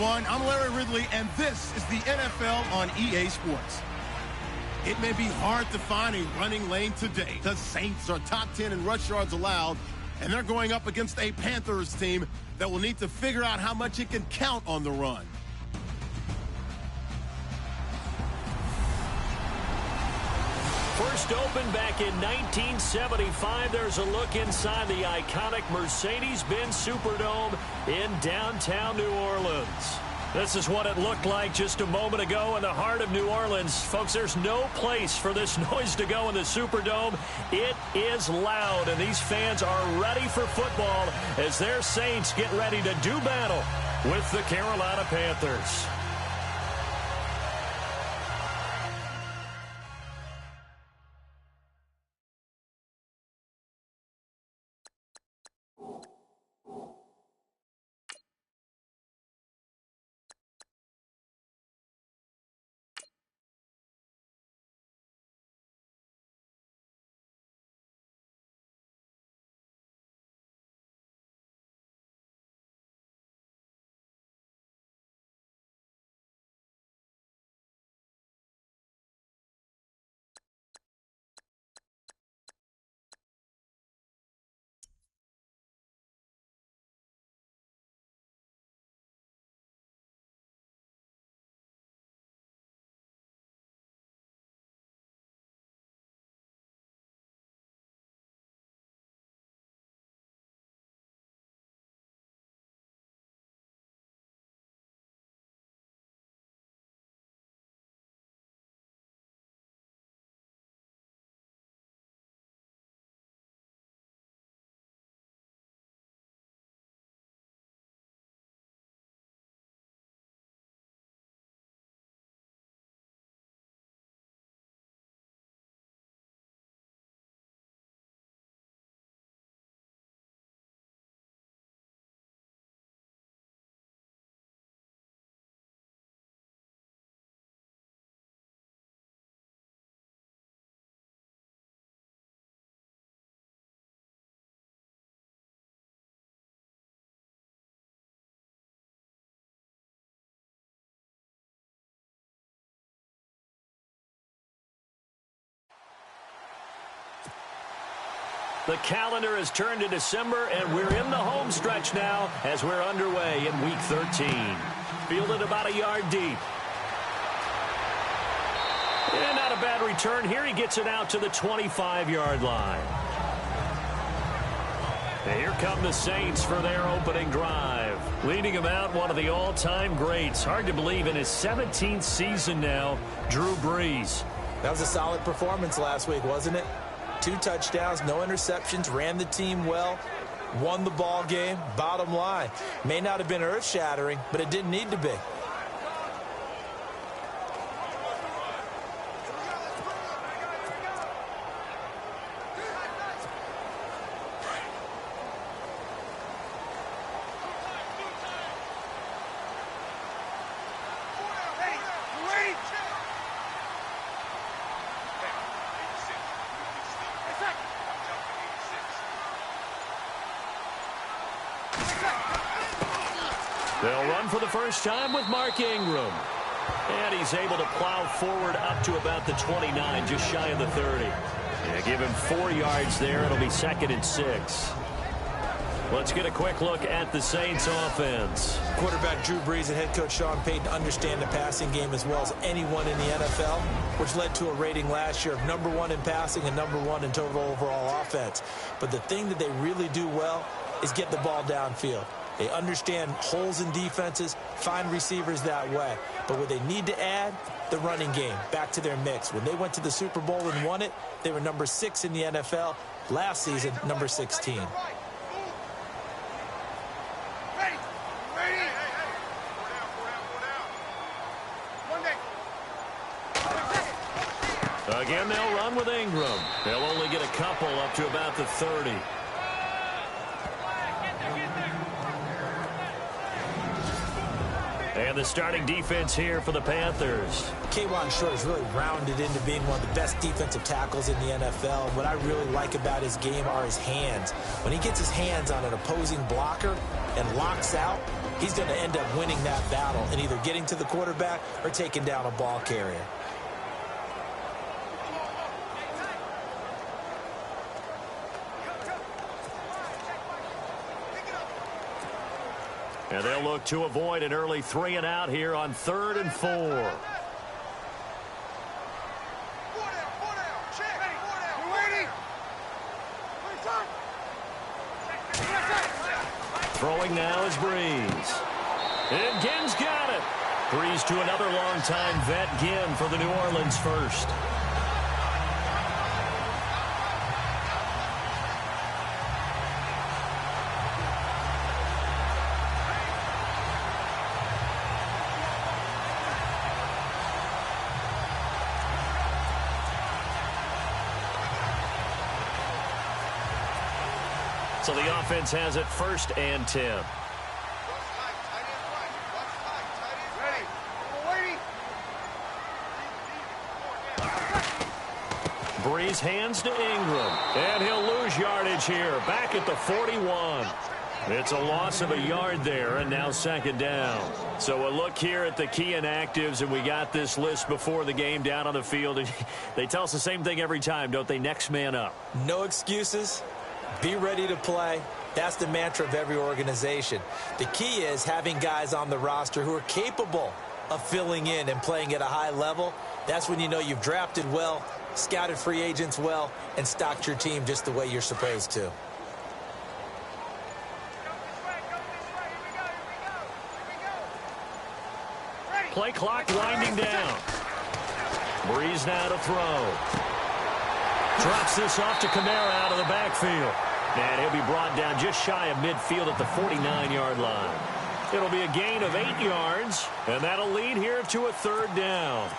everyone. I'm Larry Ridley, and this is the NFL on EA Sports. It may be hard to find a running lane today. The Saints are top 10 in rush yards allowed, and they're going up against a Panthers team that will need to figure out how much it can count on the run. First opened back in 1975. There's a look inside the iconic Mercedes-Benz Superdome in downtown New Orleans. This is what it looked like just a moment ago in the heart of New Orleans. Folks, there's no place for this noise to go in the Superdome. It is loud, and these fans are ready for football as their Saints get ready to do battle with the Carolina Panthers. The calendar has turned to December, and we're in the home stretch now as we're underway in Week 13. Fielded about a yard deep. And not a bad return here. He gets it out to the 25-yard line. And here come the Saints for their opening drive. Leading him out, one of the all-time greats. Hard to believe in his 17th season now, Drew Brees. That was a solid performance last week, wasn't it? 2 touchdowns, no interceptions, ran the team well, won the ball game. Bottom line, may not have been earth-shattering, but it didn't need to be. They'll run for the first time with Mark Ingram. And he's able to plow forward up to about the 29, just shy of the 30. Yeah, give him 4 yards there. It'll be 2nd and 6. Let's get a quick look at the Saints offense. Quarterback Drew Brees and head coach Sean Payton understand the passing game as well as anyone in the NFL, which led to a rating last year of #1 in passing and #1 in total overall offense. But the thing that they really do well is get the ball downfield. They understand holes in defenses, find receivers that way. But what they need to add, the running game, back to their mix. When they went to the Super Bowl and won it, they were number 6 in the NFL. Last season, number 16. Again, they'll run with Ingram. They'll only get a couple up to about the 30. And the starting defense here for the Panthers. K'Wan Short has really rounded into being one of the best defensive tackles in the NFL. What I really like about his game are his hands. When he gets his hands on an opposing blocker and locks out, he's going to end up winning that battle and either getting to the quarterback or taking down a ball carrier. And they'll look to avoid an early 3 and out here on 3rd and 4. Throwing now is Breeze. And Ginn's got it. Breeze to another longtime vet, Ginn, for the New Orleans first. So the offense has it 1st and 10. Breeze hands to Ingram, and he'll lose yardage here, back at the 41. It's a loss of a yard there, and now 2nd down. So a look here at the key inactives, and we got this list before the game down on the field. And they tell us the same thing every time, don't they? Next man up. No excuses. Be ready to play. That's the mantra of every organization. The key is having guys on the roster who are capable of filling in and playing at a high level. That's when you know you've drafted well, scouted free agents well, and stocked your team just the way you're supposed to. Play clock winding down. Breeze now to throw. Drops this off to Kamara out of the backfield. And he'll be brought down just shy of midfield at the 49-yard line. It'll be a gain of 8 yards, and that'll lead here to a 3rd down.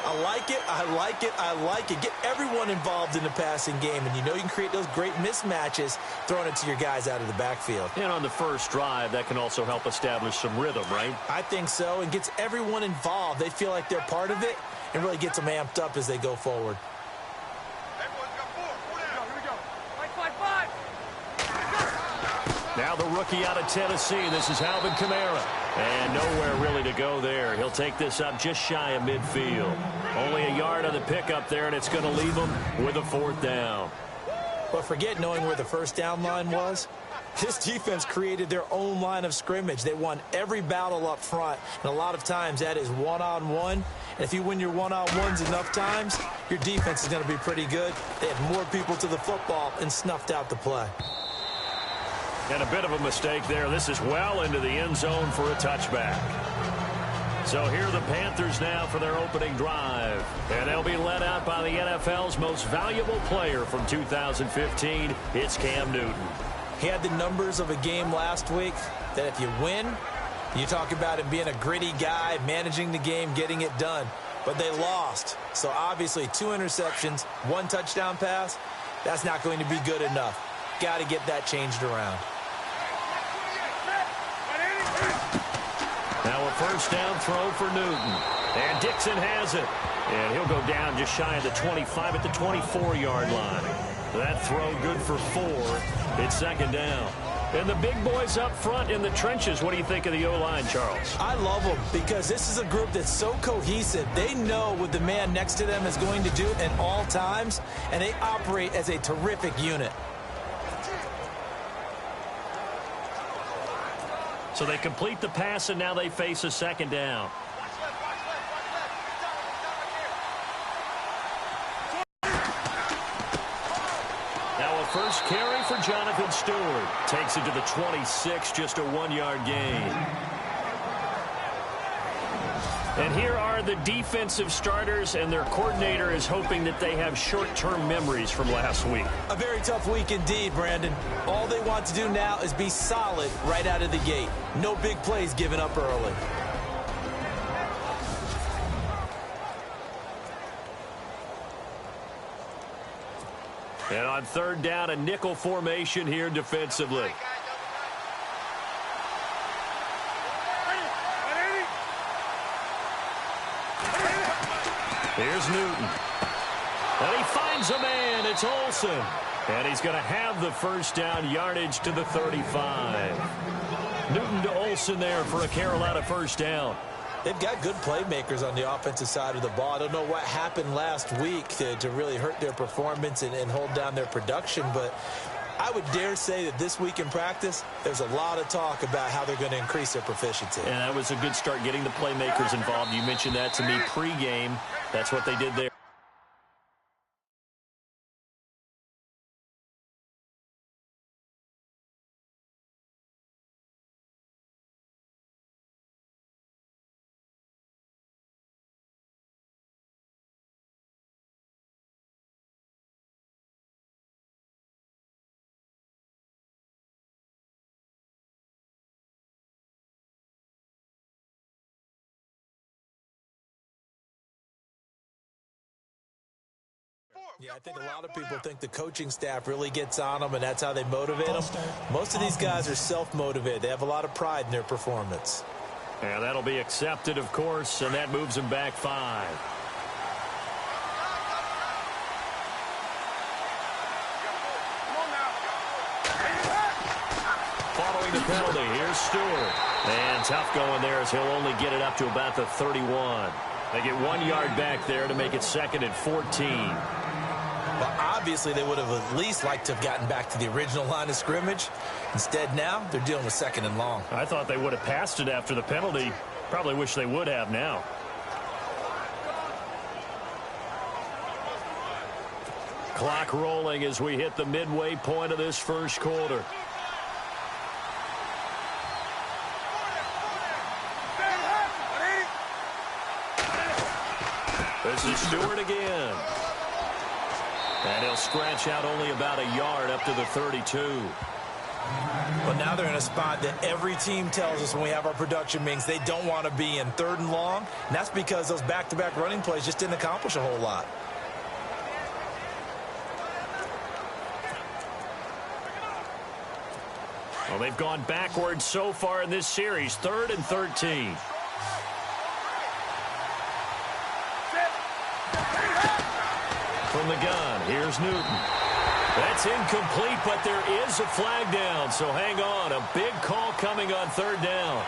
I like it, I like it, I like it. Get everyone involved in the passing game, and you know you can create those great mismatches throwing it to your guys out of the backfield. And on the first drive, that can also help establish some rhythm, right? I think so, and gets everyone involved. They feel like they're part of it and really gets them amped up as they go forward. Now the rookie out of Tennessee. This is Alvin Kamara. And nowhere really to go there. He'll take this up just shy of midfield. Only a yard on the pickup there, and it's going to leave him with a 4th down. But forget knowing where the first down line was. This defense created their own line of scrimmage. They won every battle up front, and a lot of times that is one-on-one. And if you win your one-on-ones enough times, your defense is going to be pretty good. They had more people to the football and snuffed out the play. And a bit of a mistake there. This is well into the end zone for a touchback. So here are the Panthers now for their opening drive. And they'll be led out by the NFL's most valuable player from 2015. It's Cam Newton. He had the numbers of a game last week that if you win, you talk about him being a gritty guy, managing the game, getting it done. But they lost. So obviously 2 interceptions, 1 touchdown pass, that's not going to be good enough. Got to get that changed around. Now a first down throw for Newton. And Dixon has it. And he'll go down just shy of the 25 at the 24-yard line. That throw good for 4. It's 2nd down. And the big boys up front in the trenches. What do you think of the O-line, Charles? I love them because this is a group that's so cohesive. They know what the man next to them is going to do at all times, and they operate as a terrific unit. So they complete the pass, and now they face a 2nd down. Now a first carry for Jonathan Stewart. Takes it to the 26, just a 1-yard gain. And here are the defensive starters, and their coordinator is hoping that they have short-term memories from last week. A very tough week indeed, Brandon. All they want to do now is be solid right out of the gate. No big plays given up early. And on 3rd down, a nickel formation here defensively. Here's Newton. And he finds a man. It's Olsen. And he's going to have the first down, yardage to the 35. Newton to Olsen there for a Carolina first down. They've got good playmakers on the offensive side of the ball. I don't know what happened last week to really hurt their performance and hold down their production, but I would dare say that this week in practice, there's a lot of talk about how they're going to increase their proficiency. And that was a good start, getting the playmakers involved. You mentioned that to me pregame. That's what they did there. Yeah, I think a lot of people think the coaching staff really gets on them, and that's how they motivate them. Most of these guys are self-motivated. They have a lot of pride in their performance. Yeah, that'll be accepted, of course, and that moves them back 5. Following the penalty, here's Stewart. And tough going there as he'll only get it up to about the 31. They get 1 yard back there to make it 2nd and 14. Well, obviously, they would have at least liked to have gotten back to the original line of scrimmage. Instead, now, they're dealing with 2nd and long. I thought they would have passed it after the penalty. Probably wish they would have now. Clock rolling as we hit the midway point of this first quarter. This is Stewart again. And he'll scratch out only about a yard up to the 32. But now they're in a spot that every team tells us when we have our production meetings they don't want to be in, 3rd and long. And that's because those back-to-back running plays just didn't accomplish a whole lot. Well, they've gone backwards so far in this series. 3rd and 13. From the gun, here's Newton. That's incomplete, but there is a flag down, so hang on. A big call coming on 3rd down.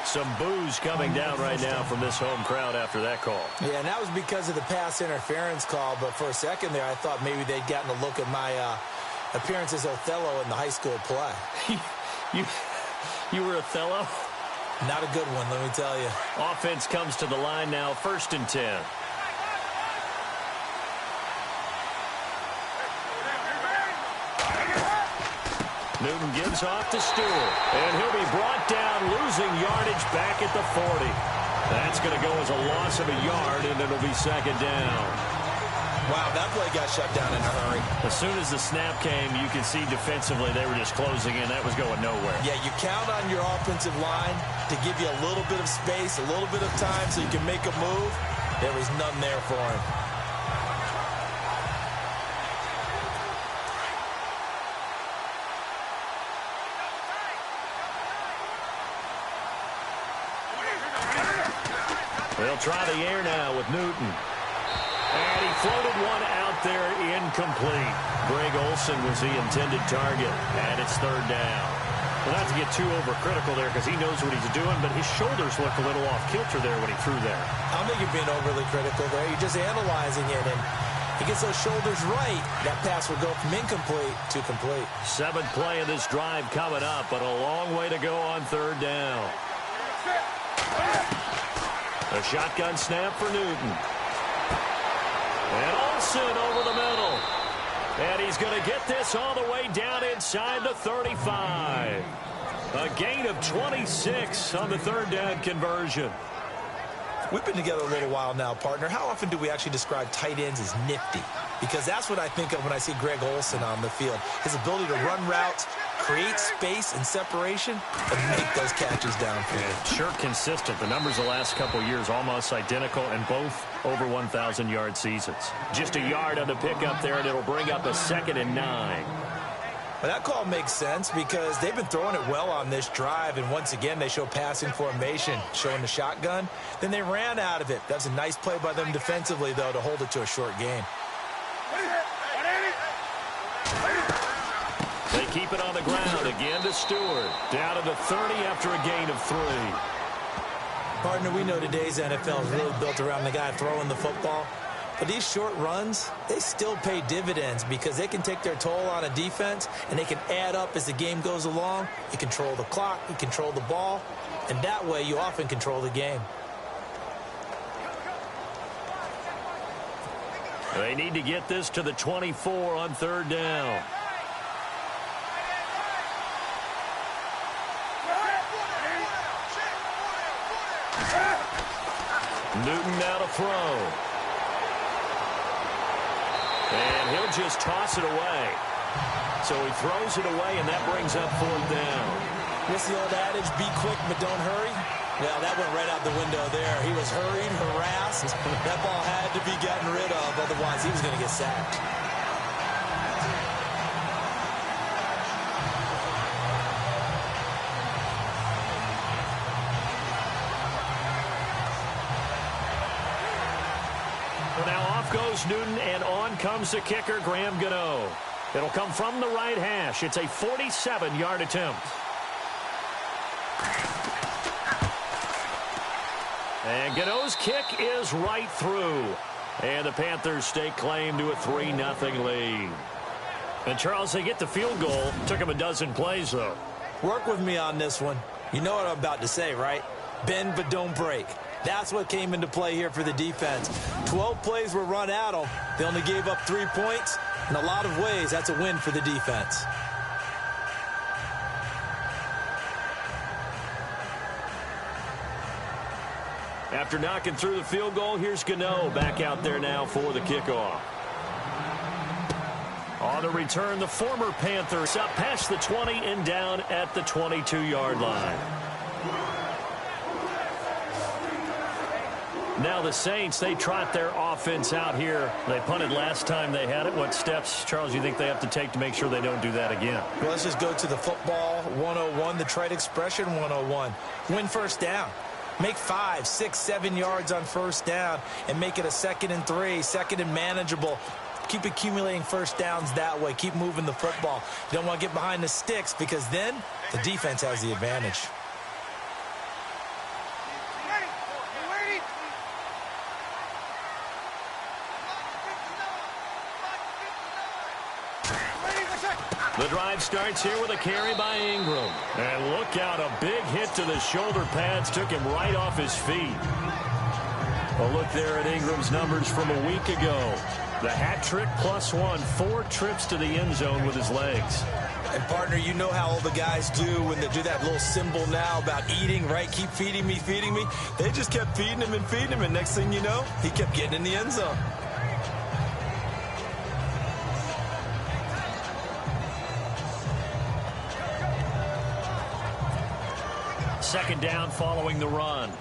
Some boos coming down right now from this home crowd after that call. Yeah, and that was because of the pass interference call, but for a second there I thought maybe they'd gotten a look at my appearance as Othello in the high school play. You were Othello? Not a good one, let me tell you. Offense comes to the line now, 1st and 10. Newton gives off to Stewart, and he'll be brought down, losing yardage back at the 40. That's going to go as a loss of a yard, and it'll be 2nd down. Wow, that play got shut down in a hurry. As soon as the snap came, you could see defensively they were just closing in. That was going nowhere. Yeah, you count on your offensive line to give you a little bit of space, a little bit of time so you can make a move. There was none there for him. They'll try the air now with Newton. And he floated one out there, incomplete. Greg Olsen was the intended target, and it's 3rd down. Well, not to get too overcritical there because he knows what he's doing, but his shoulders looked a little off kilter there when he threw there. I don't think you're being overly critical there. You're just analyzing it, and he gets those shoulders right. That pass will go from incomplete to complete. 7th play of this drive coming up, but a long way to go on 3rd down. A shotgun snap for Newton. And Olsen over the middle. And he's going to get this all the way down inside the 35. A gain of 26 on the 3rd down conversion. We've been together a little while now, partner. How often do we actually describe tight ends as nifty? Because that's what I think of when I see Greg Olsen on the field. His ability to run routes, create space and separation, and make those catches downfield. Sure consistent. The numbers the last couple of years almost identical, and both over 1,000-yard seasons. Just a yard on the pickup there, and it'll bring up a 2nd and 9. Well, that call makes sense because they've been throwing it well on this drive, and once again they show passing formation, showing the shotgun. Then they ran out of it. That was a nice play by them defensively, though, to hold it to a short gain. keep it on the ground. Again to Stewart. Down to the 30 after a gain of 3. Partner, we know today's NFL is really built around the guy throwing the football. But these short runs, they still pay dividends because they can take their toll on a defense, and they can add up as the game goes along. You control the clock, you control the ball, and that way you often control the game. They need to get this to the 24 on 3rd down. Newton now to throw. And he'll just toss it away. So he throws it away, and that brings up 4th down. What's the old adage? Be quick, but don't hurry. Well, that went right out the window there. He was hurried, harassed. That ball had to be gotten rid of, otherwise he was going to get sacked. Well, now off goes Newton, and on comes the kicker, Graham Gano. It'll come from the right hash. It's a 47-yard attempt. And Gano's kick is right through. And the Panthers stake claim to a 3-0 lead. And, Charles, they get the field goal. Took them a dozen plays, though. Work with me on this one. You know what I'm about to say, right? Bend but don't break. That's what came into play here for the defense. 12 plays were run at them. They only gave up 3 points. In a lot of ways, that's a win for the defense. After knocking through the field goal, here's Gano back out there now for the kickoff. On the return, the former Panthers up past the 20 and down at the 22-yard line. Now the Saints, they trot their offense out here. They punted last time they had it. What steps, Charles, you think they have to take to make sure they don't do that again? Well, let's just go to the football 101, the trite expression 101. Win first down. Make 5, 6, 7 yards on first down and make it a 2nd and 3, 2nd and manageable. Keep accumulating first downs that way. Keep moving the football. You don't want to get behind the sticks because then the defense has the advantage. The drive starts here with a carry by Ingram. And look out, a big hit to the shoulder pads took him right off his feet. A look there at Ingram's numbers from a week ago. The hat trick +1, 4 trips to the end zone with his legs. And, partner, you know how all the guys do when they do that little symbol now about eating, right? Keep feeding me, feeding me. They just kept feeding him and feeding him, and next thing you know, he kept getting in the end zone. Second down following the run.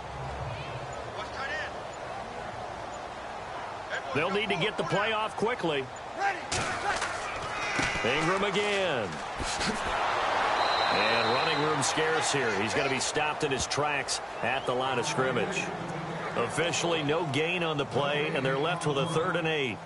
They'll need to get the play off quickly. Ingram again. And running room scarce here. He's going to be stopped in his tracks at the line of scrimmage. Officially no gain on the play, and they're left with a 3rd and 8.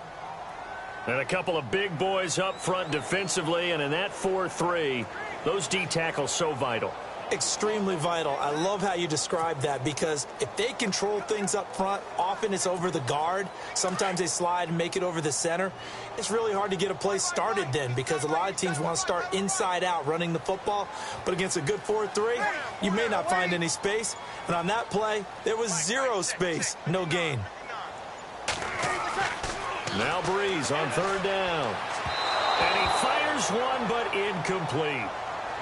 And a couple of big boys up front defensively, and in that 4-3, those D tackles so vital. Extremely vital. I love how you describe that because if they control things up front, often it's over the guard. Sometimes they slide and make it over the center. It's really hard to get a play started then because a lot of teams want to start inside out running the football. But against a good 4-3, you may not find any space. And on that play, there was 0 space, no gain. Now Breeze on 3rd down. And he fires one, but incomplete.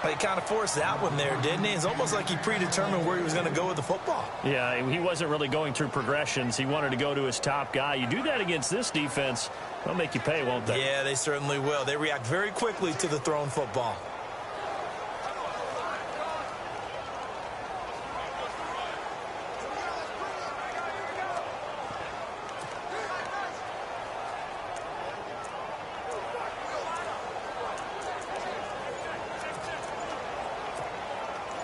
He kind of forced that one there, didn't he? It's almost like he predetermined where he was going to go with the football. Yeah, he wasn't really going through progressions. He wanted to go to his top guy. You do that against this defense, they'll make you pay, won't they? Yeah, they certainly will. They react very quickly to the thrown football.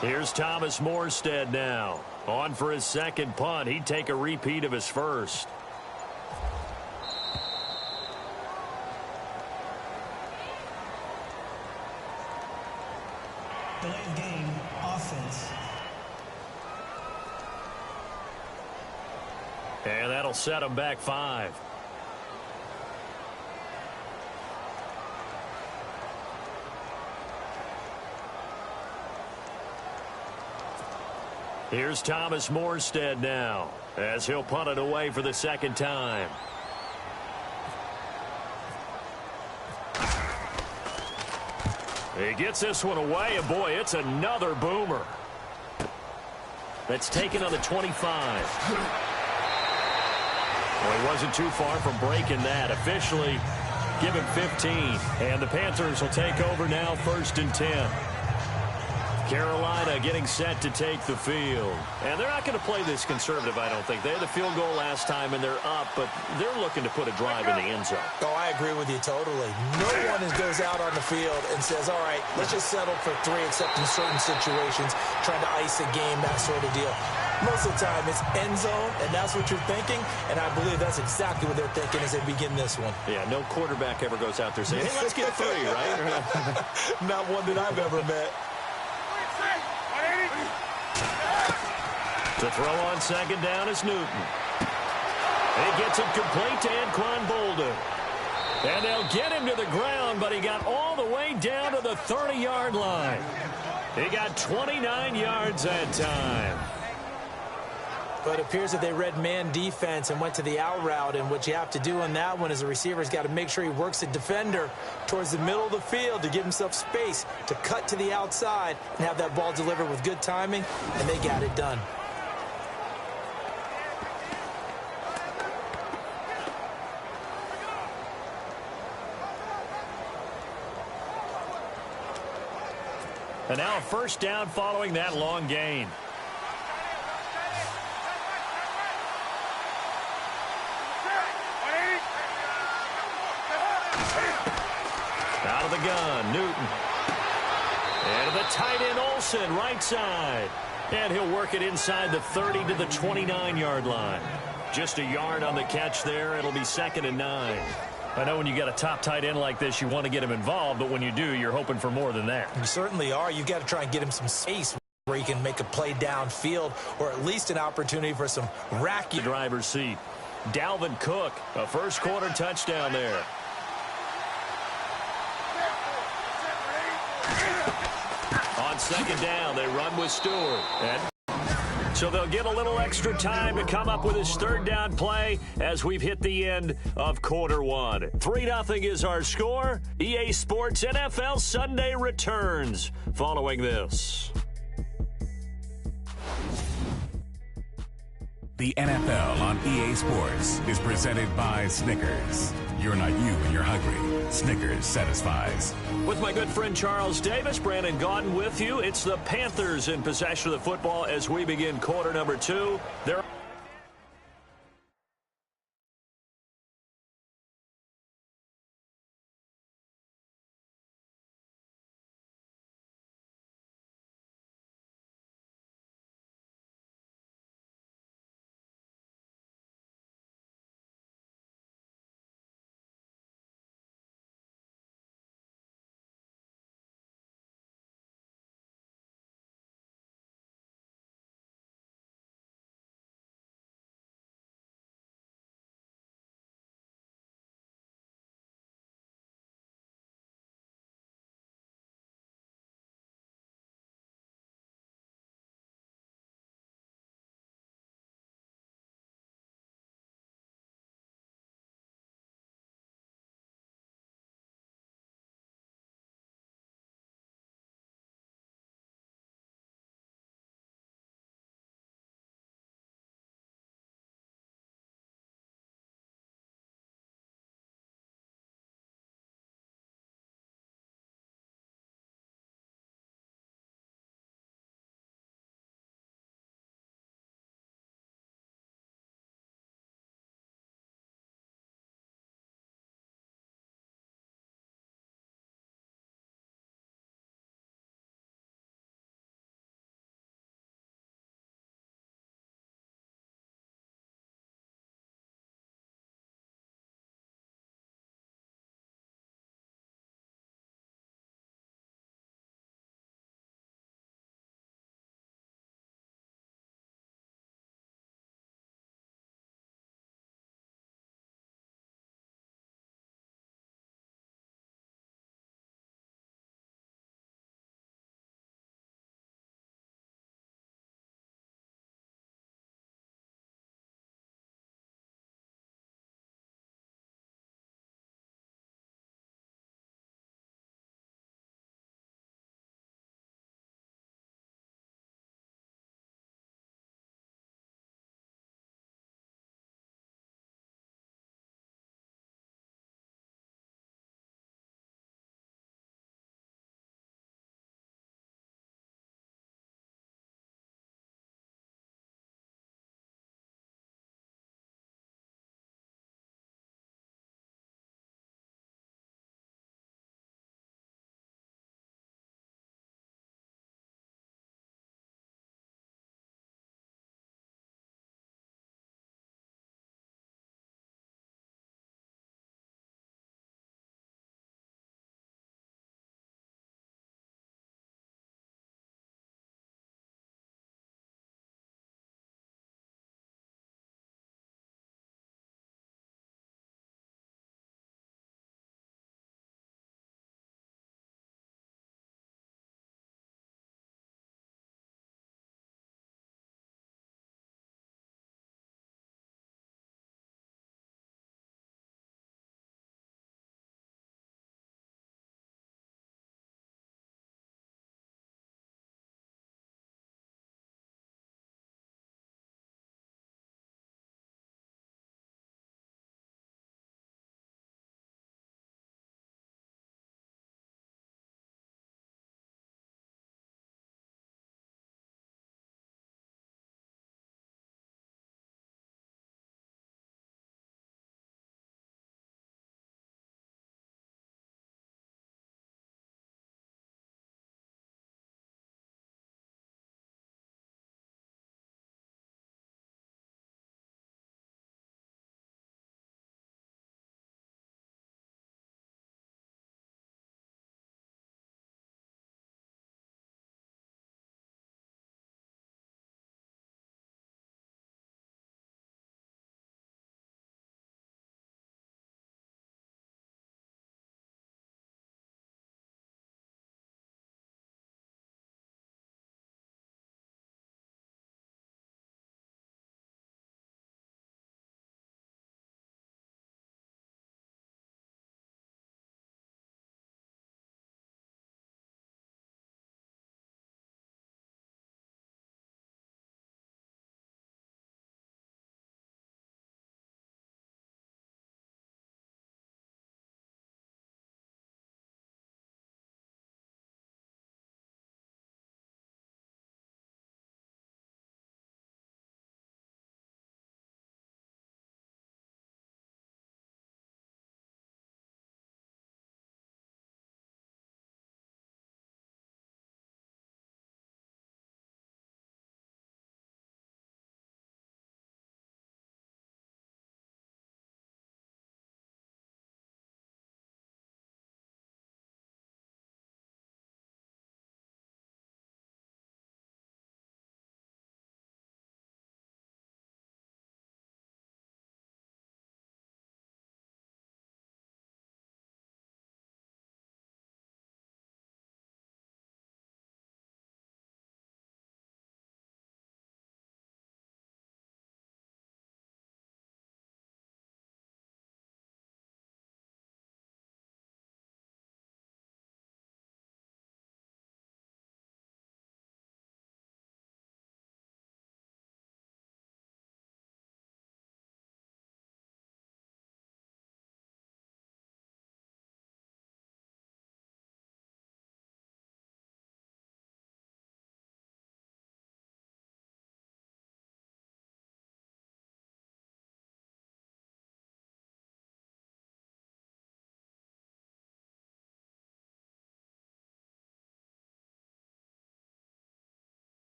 Here's Thomas Morstead now. On for his second punt. He'd take a repeat of his first. And that'll set them back 5. Here's Thomas Morstead now, as he'll punt it away for the second time. He gets this one away, and boy, it's another boomer. That's taken on the 25. Well, he wasn't too far from breaking that. Officially, give him 15. And the Panthers will take over now, 1st and 10. Carolina getting set to take the field. And they're not going to play this conservative, I don't think. They had the field goal last time, and they're up, but they're looking to put a drive in the end zone. Oh, I agree with you totally. No one goes out on the field and says, all right, let's just settle for 3, except in certain situations, trying to ice a game, that sort of deal. Most of the time, it's end zone, and that's what you're thinking, and I believe that's exactly what they're thinking as they begin this one. Yeah, no quarterback ever goes out there saying, hey, let's get 3, right? Not one that I've ever met. To throw on second down is Newton. He gets it complete to Anquan Bolden. And they'll get him to the ground, but he got all the way down to the 30-yard line. He got 29 yards that time. But it appears that they read man defense and went to the out route, and what you have to do on that one is the receiver's got to make sure he works the defender towards the middle of the field to give himself space to cut to the outside and have that ball delivered with good timing, and they got it done. And now a first down following that long gain. Out of the gun, Newton. And the tight end, Olsen, right side. And he'll work it inside the 30 to the 29-yard line. Just a yard on the catch there. It'll be 2nd and 9. I know when you got a top tight end like this, you want to get him involved, but when you do, you're hoping for more than that. You certainly are. You've got to try and get him some space where he can make a play downfield, or at least an opportunity for some racky driver's seat. Dalvin Cook, a first-quarter touchdown there. On second down, they run with Stewart. So they'll get a little extra time to come up with his 3rd down play as we've hit the end of quarter 1. 3-0 is our score. EA Sports NFL Sunday returns following this. The NFL on EA Sports is presented by Snickers. You're not you when you're hungry. Snickers satisfies. With my good friend Charles Davis, Brandon Gaudin with you. It's the Panthers in possession of the football as we begin quarter number 2. They're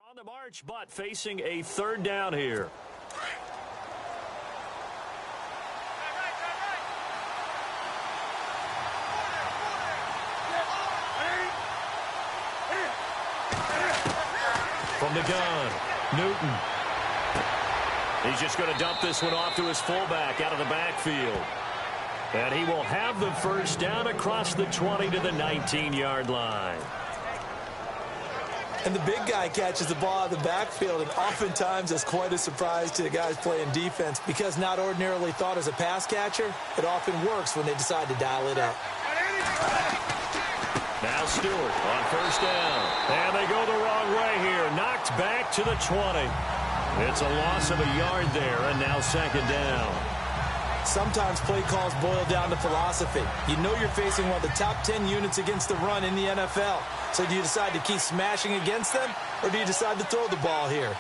On the march, but facing a third down here. From the gun, Newton. He's just going to dump this one off to his fullback out of the backfield. And he will have the first down across the 20 to the 19-yard line. And the big guy catches the ball out of the backfield, and oftentimes it's quite a surprise to the guys playing defense because not ordinarily thought as a pass catcher, it often works when they decide to dial it up. Now Stewart on first down. And they go the wrong way here. Knocked back to the 20. It's a loss of a yard there, and now second down. Sometimes play calls boil down to philosophy. You know you're facing one of the top 10 units against the run in the NFL. So do you decide to keep smashing against them, or do you decide to throw the ball here?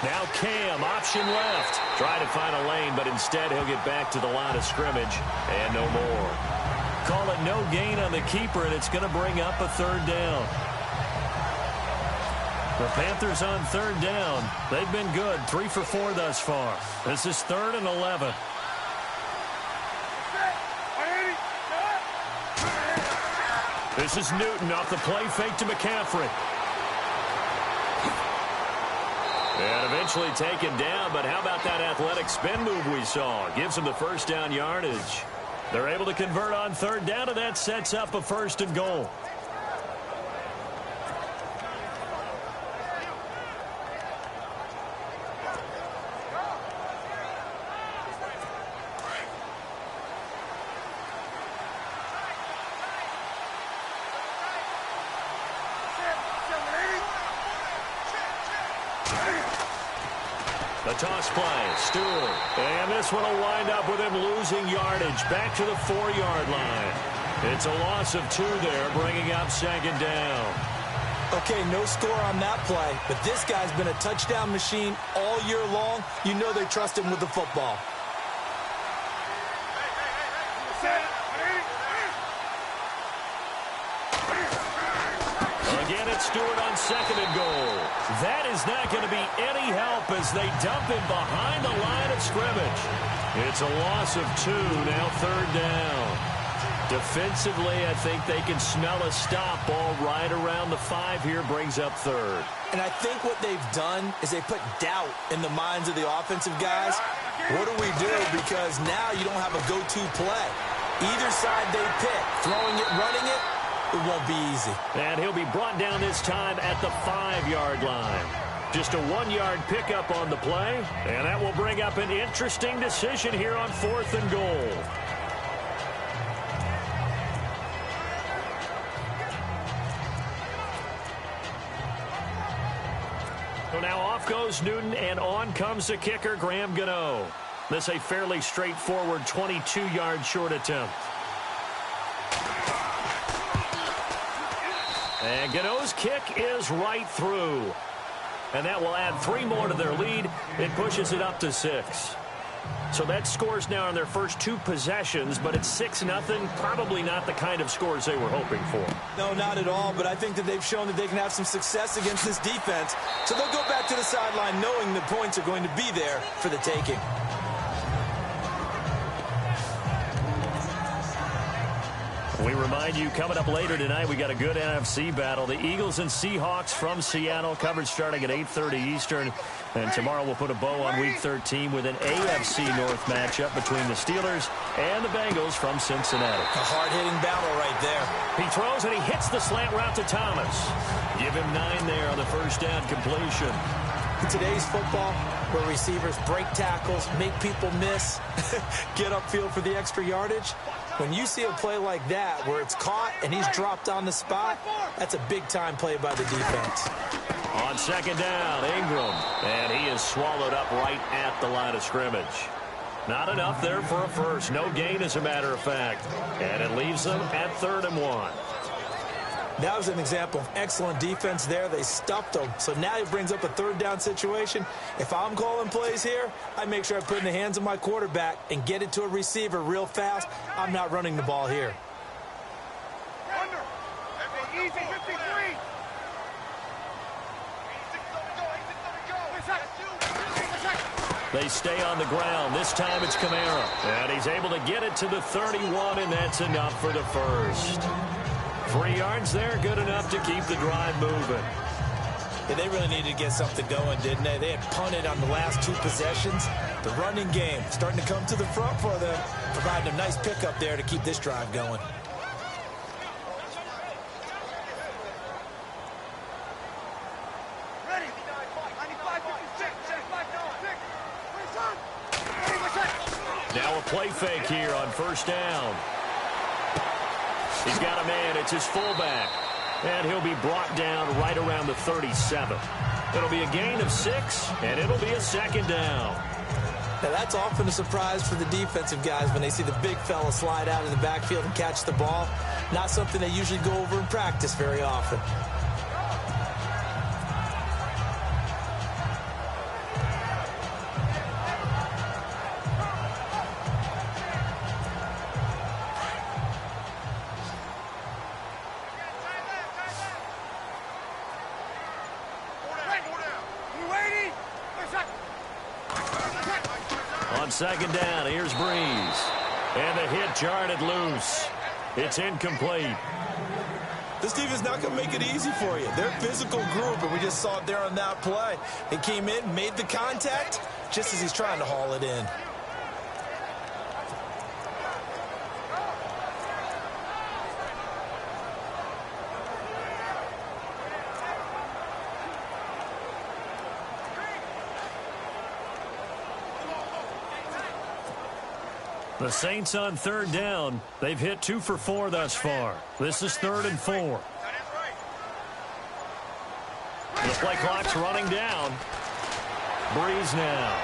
Now Cam, option left. Try to find a lane, but instead he'll get back to the line of scrimmage and no more. Call it no gain on the keeper, and it's going to bring up a third down. The Panthers on third down. They've been good, 3 for 4 thus far. This is 3rd and 11. This is Newton off the play fake to McCaffrey. And eventually taken down, but how about that athletic spin move we saw? Gives him the first down yardage. They're able to convert on third down, and that sets up a 1st and goal. The toss play, Stewart. And this one will wind up with him losing yardage back to the 4-yard line. It's a loss of 2 there, bringing up second down. Okay, no score on that play, but this guy's been a touchdown machine all year long. You know they trust him with the football. Again, it's Stewart on 2nd and goal. That is not going to be any help as they dump him behind the line of scrimmage. It's a loss of 2, now 3rd down. Defensively, I think they can smell a stop. Ball right around the 5 here, brings up 3rd. And I think what they've done is they put doubt in the minds of the offensive guys. What do we do? Because now you don't have a go-to play. Either side they pick, throwing it, running it, it won't be easy. And he'll be brought down this time at the 5-yard line. Just a 1-yard pickup on the play, and that will bring up an interesting decision here on 4th and goal. So now off goes Newton, and on comes the kicker, Graham Gano. This a fairly straightforward 22-yard short attempt. And Gano's kick is right through. And that will add 3 more to their lead. It pushes it up to 6. So that scores now in their first 2 possessions, but it's 6-0. Probably not the kind of scores they were hoping for. No, not at all, but I think that they've shown that they can have some success against this defense. So they'll go back to the sideline knowing the points are going to be there for the taking. We remind you, coming up later tonight, we got a good NFC battle. The Eagles and Seahawks from Seattle, coverage starting at 8:30 Eastern. And tomorrow we'll put a bow on Week 13 with an AFC North matchup between the Steelers and the Bengals from Cincinnati. A hard-hitting battle right there. He throws and he hits the slant route to Thomas. Give him 9 there on the first down completion. In today's football, where receivers break tackles, make people miss, get upfield for the extra yardage, when you see a play like that where it's caught and he's dropped on the spot, that's a big-time play by the defense. On second down, Ingram, and he is swallowed up right at the line of scrimmage. Not enough there for a first. No gain, as a matter of fact. And it leaves them at 3rd and 1. That was an example of excellent defense there. They stuffed them. So now it brings up a 3rd down situation. If I'm calling plays here, I make sure I put it in the hands of my quarterback and get it to a receiver real fast. I'm not running the ball here. Easy, 53. They stay on the ground. This time it's Kamara. And he's able to get it to the 31, and that's enough for the first. 3 yards there, good enough to keep the drive moving. Yeah, they really needed to get something going, didn't they? They had punted on the last 2 possessions. The running game starting to come to the front for them, providing a nice pickup there to keep this drive going. Now a play fake here on first down. He's got a man. It's his fullback. And he'll be brought down right around the 37. It'll be a gain of 6, and it'll be a second down. Now, that's often a surprise for the defensive guys when they see the big fella slide out of the backfield and catch the ball. Not something they usually go over in practice very often. On second down, here's Breeze. And the hit jarred loose. It's incomplete. This team is not going to make it easy for you. They're a physical group, and we just saw it there on that play. They came in, made the contact, just as he's trying to haul it in. The Saints on third down. They've hit 2 for 4 thus far. This is 3rd and 4. The play clock's running down. Breeze now.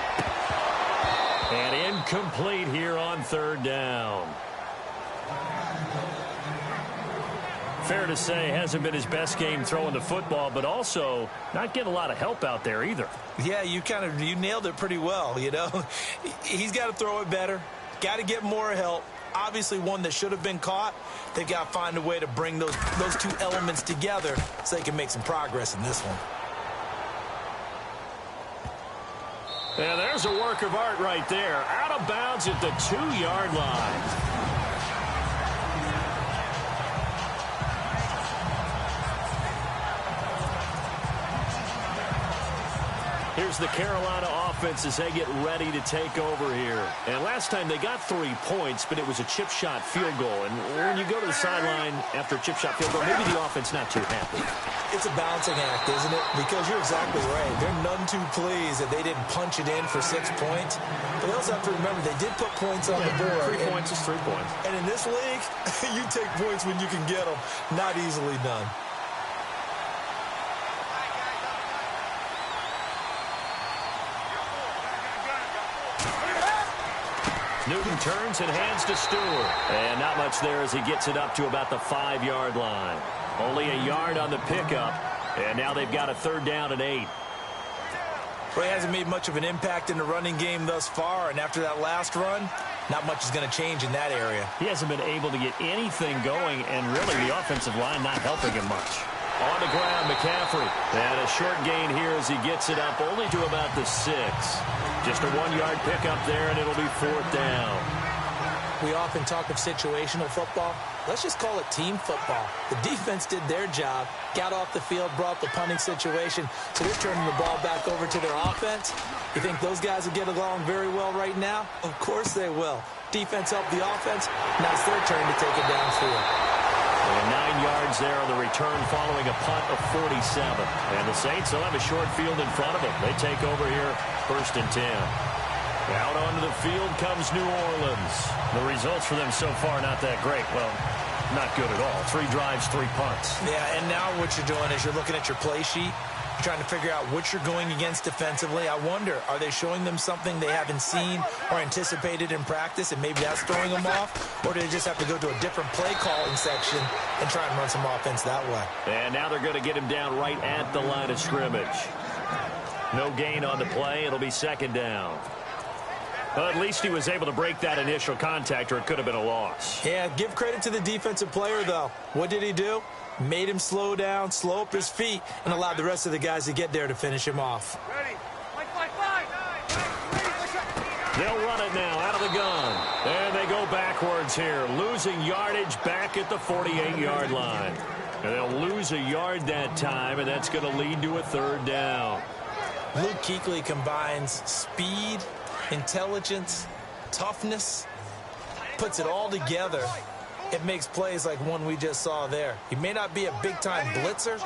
And incomplete here on third down. Fair to say, hasn't been his best game throwing the football, but also not getting a lot of help out there either. Yeah, you nailed it pretty well, you know. He's got to throw it better. Got to get more help. Obviously one that should have been caught. They've got to find a way to bring those 2 elements together so they can make some progress in this one. And there's a work of art right there. Out of bounds at the 2-yard line. Here's the Carolina offense as they get ready to take over here. And last time they got 3 points, but it was a chip shot field goal. And when you go to the sideline after a chip shot field goal, maybe the offense not too happy. It's a balancing act, isn't it? Because you're exactly right. They're none too pleased that they didn't punch it in for 6 points. But they also have to remember they did put points on the board. 3 points is 3 points. And in this league, you take points when you can get them. Not easily done. Newton turns and hands to Stewart. And not much there as he gets it up to about the 5-yard line. Only a yard on the pickup. And now they've got a 3rd down and 8. Well, he hasn't made much of an impact in the running game thus far. And after that last run, not much is going to change in that area. He hasn't been able to get anything going. And really the offensive line not helping him much. On the ground, McCaffrey. And a short gain here as he gets it up only to about the 6. Just a 1-yard pickup there, and it'll be 4th down. We often talk of situational football. Let's just call it team football. The defense did their job, got off the field, brought the punting situation, so they're turning the ball back over to their offense. You think those guys will get along very well right now? Of course they will. Defense helped the offense. Now it's their turn to take it downfield. And 9 yards there on the return following a punt of 47. And the Saints will have a short field in front of them. They take over here 1st and 10. Out onto the field comes New Orleans. The results for them so far not that great. Well, not good at all. 3 drives, 3 punts. Yeah, and now what you're doing is you're looking at your play sheet. Trying to figure out what you're going against defensively. I wonder, are they showing them something they haven't seen or anticipated in practice, and maybe that's throwing them off? Or do they just have to go to a different play calling section and try and run some offense that way? And now they're going to get him down right at the line of scrimmage. No gain on the play. It'll be 2nd down. Well, at least he was able to break that initial contact, or it could have been a loss. Yeah, give credit to the defensive player, though. What did he do? Made him slow down, slow up his feet, and allowed the rest of the guys to get there to finish him off. They'll run it now out of the gun. And they go backwards here, losing yardage back at the 48-yard line. And they'll lose a yard that time, and that's going to lead to a third down. Luke Kuechly combines speed, intelligence, toughness, puts it all together. It makes plays like one we just saw there. He may not be a big-time blitzer,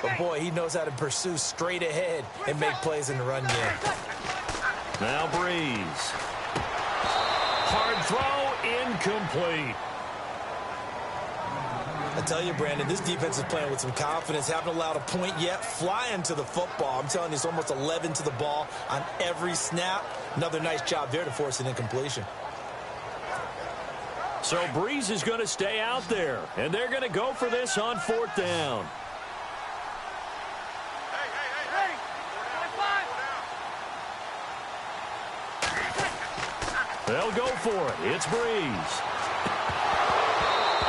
but, boy, he knows how to pursue straight ahead and make plays in the run game. Now Breeze. Hard throw, incomplete. I tell you, Brandon, this defense is playing with some confidence. Haven't allowed a point yet. Flying to the football. I'm telling you, it's almost 11 to the ball on every snap. Another nice job there to force an incompletion. So Breeze is going to stay out there, and they're going to go for this on 4th down. They'll go for it. It's Breeze.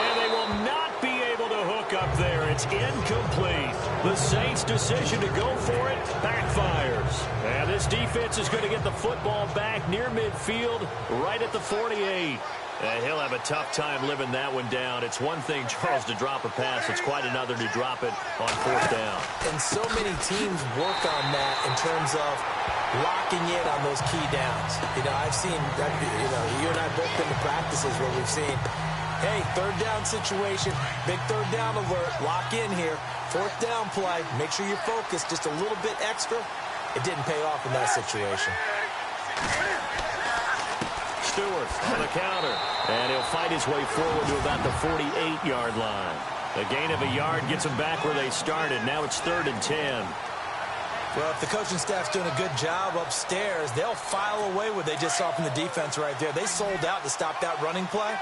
And they will not be able to hook up there. It's incomplete. The Saints' decision to go for it backfires. And this defense is going to get the football back near midfield, right at the 48. And he'll have a tough time living that one down. It's one thing, Charles, to drop a pass. It's quite another to drop it on 4th down. And so many teams work on that in terms of locking in on those key downs. You know, I've seen, you and I both been to practices where we've seen, hey, 3rd down situation, big 3rd down alert, lock in here. 4th down play, make sure you're focused just a little bit extra. It didn't pay off in that situation. Stewart on the counter, and he'll fight his way forward to about the 48-yard line. A gain of a yard gets them back where they started. Now it's 3rd and 10. Well, if the coaching staff's doing a good job upstairs, they'll file away what they just saw from the defense right there. They sold out to stop that running play.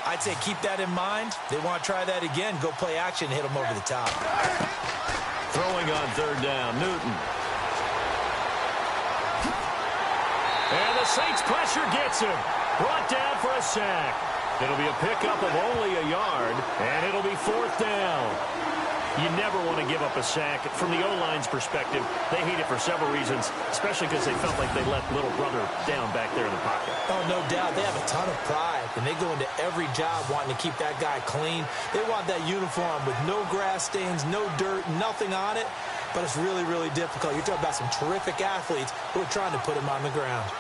I'd say keep that in mind. They want to try that again, go play action, hit them over the top. Throwing on 3rd down, Newton. And the Saints pressure gets him. Brought down for a sack. It'll be a pickup of only a yard, and it'll be 4th down. You never want to give up a sack. From the O-line's perspective, they hate it for several reasons, especially because they felt like they let little brother down back there in the pocket. Oh, no doubt. They have a ton of pride, and they go into every job wanting to keep that guy clean. They want that uniform with no grass stains, no dirt, nothing on it. But it's really, really difficult. You're talking about some terrific athletes who are trying to put him on the ground.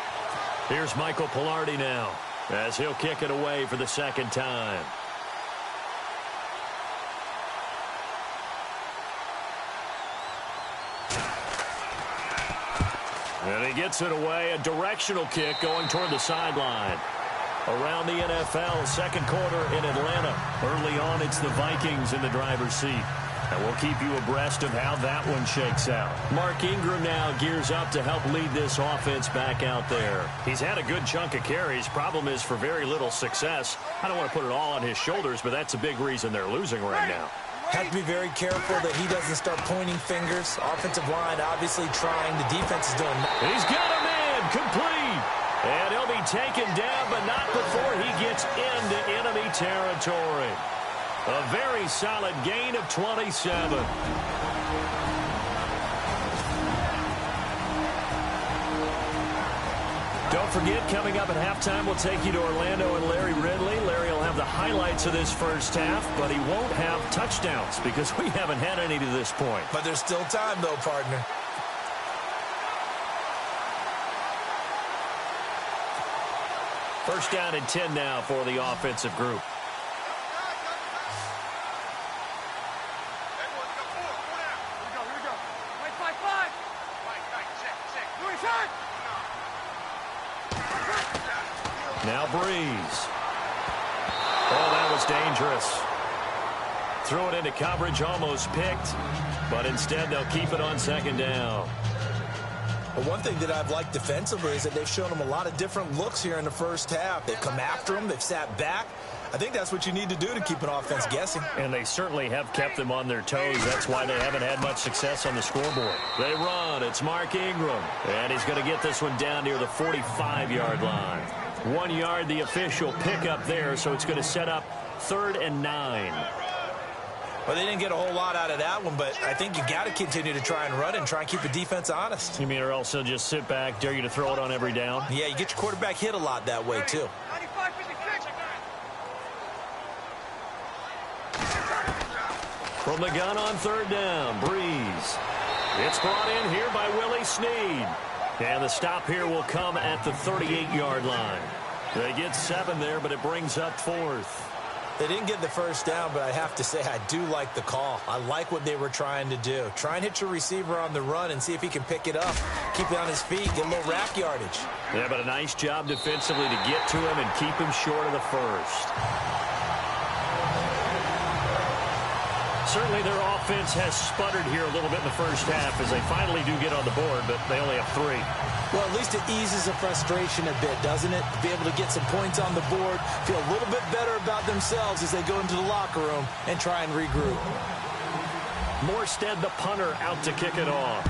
Here's Michael Pilardi now, as he'll kick it away for the 2nd time. And he gets it away, a directional kick going toward the sideline. Around the NFL, 2nd quarter in Atlanta. Early on, it's the Vikings in the driver's seat. And we'll keep you abreast of how that one shakes out. Mark Ingram now gears up to help lead this offense back out there. He's had a good chunk of carries. Problem is for very little success. I don't want to put it all on his shoulders, but that's a big reason they're losing right now. Have to be very careful that he doesn't start pointing fingers. Offensive line obviously trying. The defense is doing nothing. He's got a man complete. And he'll be taken down, but not before he gets into enemy territory. A very solid gain of 27. Don't forget, coming up at halftime, we'll take you to Orlando and Larry Ridley. Larry will have the highlights of this first half, but he won't have touchdowns because we haven't had any to this point. But there's still time, though, partner. First down and 10 now for the offensive group. Now Breeze. Oh, that was dangerous. Threw it into coverage, almost picked, but instead they'll keep it on 2nd down. But one thing that I've liked defensively is that they've shown them a lot of different looks here in the first half. They've come after them. They've sat back. I think that's what you need to do to keep an offense guessing. And they certainly have kept them on their toes. That's why they haven't had much success on the scoreboard. They run. It's Mark Ingram. And he's going to get this one down near the 45-yard line. 1 yard, the official pickup there, so it's going to set up 3rd and 9. Well, they didn't get a whole lot out of that one, but I think you got to continue to try and run and try and keep the defense honest. You mean or else they'll just sit back, dare you to throw it on every down? Yeah, you get your quarterback hit a lot that way, too. From the gun on 3rd down, Breeze. It's brought in here by Willie Snead. And the stop here will come at the 38-yard line. They get 7 there, but it brings up 4th. They didn't get the first down, but I have to say I do like the call. I like what they were trying to do. Try and hit your receiver on the run and see if he can pick it up. Keep it on his feet, get a little rack yardage. Yeah, but a nice job defensively to get to him and keep him short of the first. Certainly their offense has sputtered here a little bit in the first half as they finally do get on the board, but they only have 3. Well, at least it eases the frustration a bit, doesn't it? Be able to get some points on the board, feel a little bit better about themselves as they go into the locker room and try and regroup. Morstead, the punter, out to kick it off.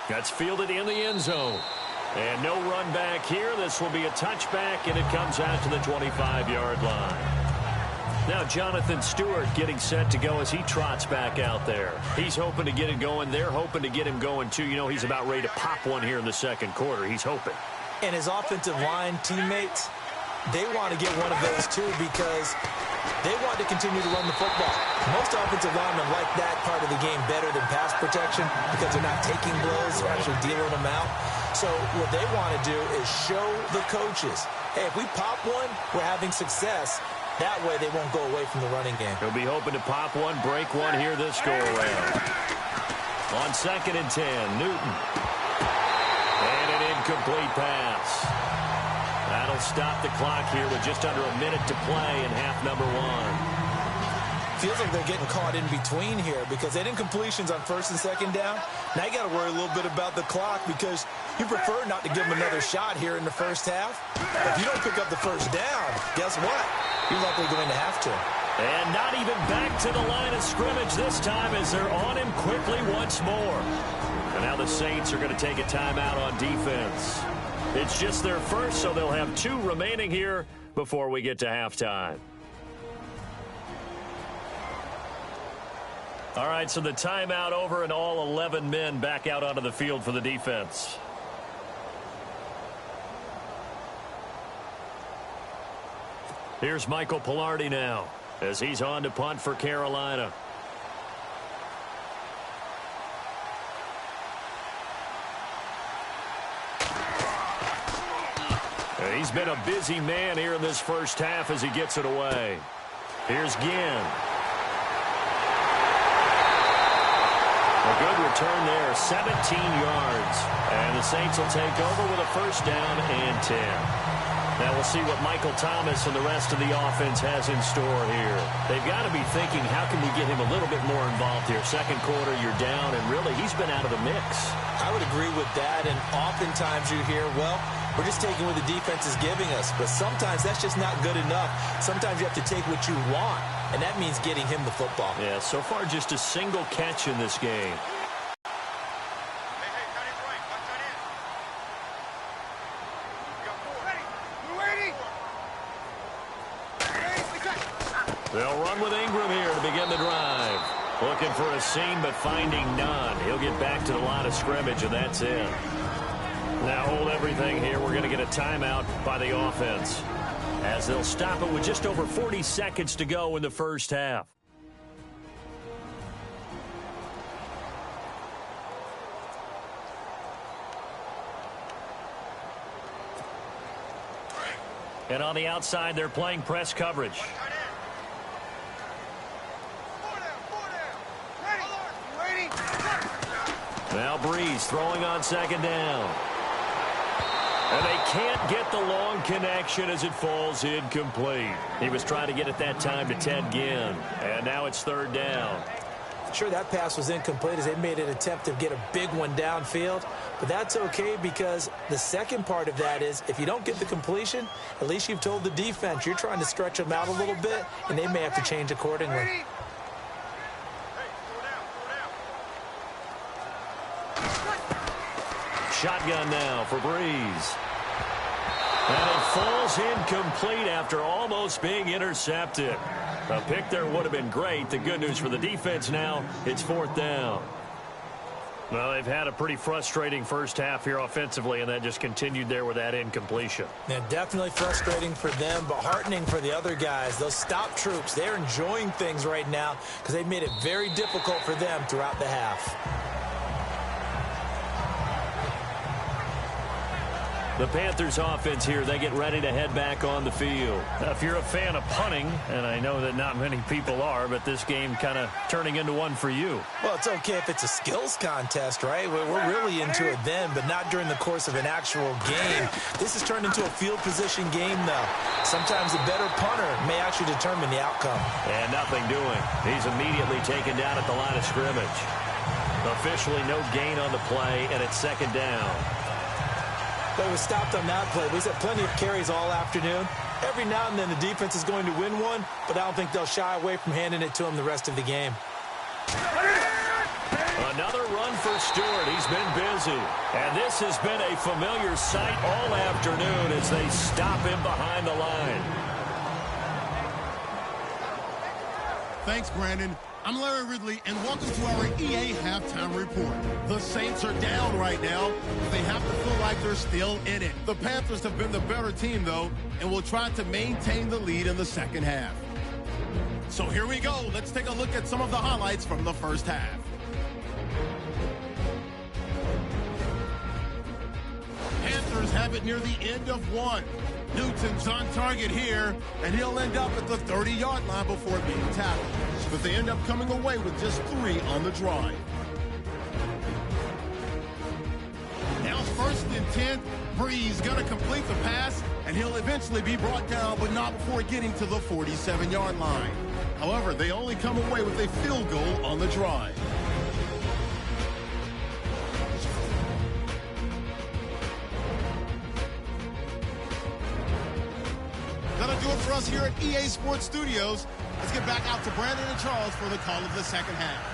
That's fielded in the end zone. And no run back here. This will be a touchback, and it comes out to the 25-yard line. Now Jonathan Stewart getting set to go as he trots back out there. He's hoping to get it going. They're hoping to get him going, too. You know, he's about ready to pop one here in the second quarter. He's hoping. And his offensive line teammates, they want to get one of those, too, because they want to continue to run the football. Most offensive linemen like that part of the game better than pass protection because they're not taking blows, they're actually dealing them out. So what they want to do is show the coaches, hey, if we pop one, we're having success. That way they won't go away from the running game. He'll be hoping to pop one, break one here this go-around. On 2nd and 10, Newton. And an incomplete pass. That'll stop the clock here with just under a minute to play in half number 1. Feels like they're getting caught in between here because they didn't completions on 1st and 2nd down. Now you got to worry a little bit about the clock because you prefer not to give them another shot here in the first half. If you don't pick up the first down, guess what? You're likely going to have to. And not even back to the line of scrimmage this time as they're on him quickly once more. And now the Saints are going to take a timeout on defense. It's just their first, so they'll have 2 remaining here before we get to halftime. All right, so the timeout over and all 11 men back out onto the field for the defense. Here's Michael Pilardi now as he's on to punt for Carolina. And he's been a busy man here in this first half as he gets it away. Here's Ginn. A good return there, 17 yards. And the Saints will take over with a first down and 10. Now we'll see what Michael Thomas and the rest of the offense has in store here. They've got to be thinking, how can we get him a little bit more involved here? Second quarter, you're down, and really, he's been out of the mix. I would agree with that, and oftentimes you hear, well, we're just taking what the defense is giving us. But sometimes that's just not good enough. Sometimes you have to take what you want, and that means getting him the football. Yeah, so far just a single catch in this game. They'll run with Ingram here to begin the drive. Looking for a seam, but finding none. He'll get back to the line of scrimmage, and that's it. Now hold everything here. We're going to get a timeout by the offense as they'll stop it with just over 40 seconds to go in the first half. And on the outside, they're playing press coverage. Now Breeze throwing on 2nd down. And they can't get the long connection as it falls incomplete. He was trying to get it that time to Ted Ginn. And now it's 3rd down. Sure, that pass was incomplete as they made an attempt to get a big one downfield, but that's okay because the second part of that is if you don't get the completion, at least you've told the defense you're trying to stretch them out a little bit, and they may have to change accordingly. Shotgun now for Breeze. And it falls incomplete after almost being intercepted. A pick there would have been great. The good news for the defense now, it's 4th down. Well, they've had a pretty frustrating first half here offensively, and that just continued there with that incompletion. Yeah, definitely frustrating for them, but heartening for the other guys. Those stop troops, they're enjoying things right now because they've made it very difficult for them throughout the half. The Panthers offense here, they get ready to head back on the field. If you're a fan of punting, and I know that not many people are, but this game kind of turning into one for you. Well, it's okay if it's a skills contest, right? We're really into it then, but not during the course of an actual game. This has turned into a field position game, though. Sometimes a better punter may actually determine the outcome. And nothing doing. He's immediately taken down at the line of scrimmage. Officially no gain on the play, and it's 2nd down. They was stopped on that play. We've had plenty of carries all afternoon. Every now and then the defense is going to win one, but I don't think they'll shy away from handing it to them the rest of the game. Another run for Stewart. He's been busy. And this has been a familiar sight all afternoon as they stop him behind the line. Thanks, Brandon. I'm Larry Ridley, and welcome to our EA Halftime Report. The Saints are down right now, but they have to feel like they're still in it. The Panthers have been the better team, though, and will try to maintain the lead in the second half. So here we go. Let's take a look at some of the highlights from the first half. Panthers have it near the end of one. Newton's on target here, and he'll end up at the 30-yard line before being tackled. But they end up coming away with just 3 on the drive. Now 1st and 10. Breeze going to complete the pass, and he'll eventually be brought down, but not before getting to the 47-yard line. However, they only come away with a field goal on the drive. That'll do it for us here at EA Sports Studios. Let's get back out to Brandon and Charles for the call of the second half.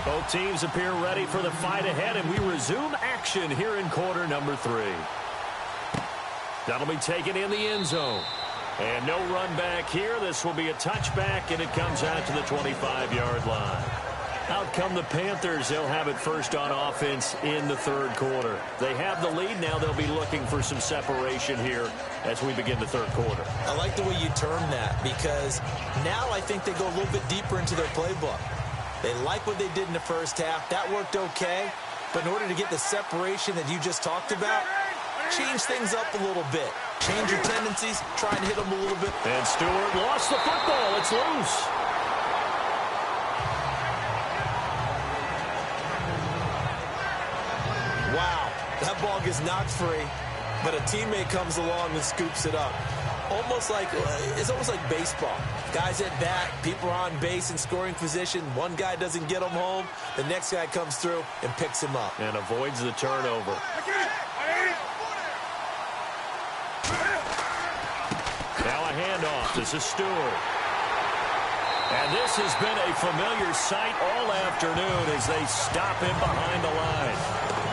Both teams appear ready for the fight ahead, and we resume action here in quarter number 3. That'll be taken in the end zone. And no run back here. This will be a touchback, and it comes out to the 25-yard line. Out come the Panthers. They'll have it first on offense in the third quarter. They have the lead. Now they'll be looking for some separation here as we begin the third quarter. I like the way you term that, because now I think they go a little bit deeper into their playbook. They like what they did in the first half. That worked okay. But in order to get the separation that you just talked about, change things up a little bit. Change your tendencies. Try and hit them a little bit. And Stewart lost the football. It's loose. Wow, that ball gets knocked free, but a teammate comes along and scoops it up. It's almost like baseball. Guys at bat, people are on base in scoring position. One guy doesn't get him home. The next guy comes through and picks him up. And avoids the turnover. Now a handoff. This is Stewart. And this has been a familiar sight all afternoon as they stop him behind the line.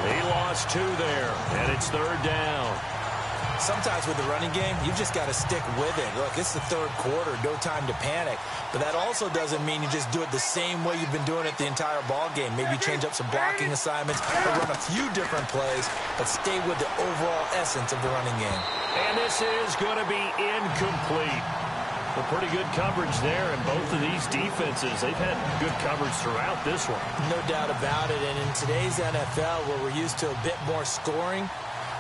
He lost 2 there, and it's third down. Sometimes with the running game, you just got to stick with it. Look, it's the third quarter, no time to panic. But that also doesn't mean you just do it the same way you've been doing it the entire ball game. Maybe change up some blocking assignments or run a few different plays, but stay with the overall essence of the running game. And this is going to be incomplete. Well, pretty good coverage there, and both of these defenses, they've had good coverage throughout this one. No doubt about it, and in today's NFL, where we're used to a bit more scoring,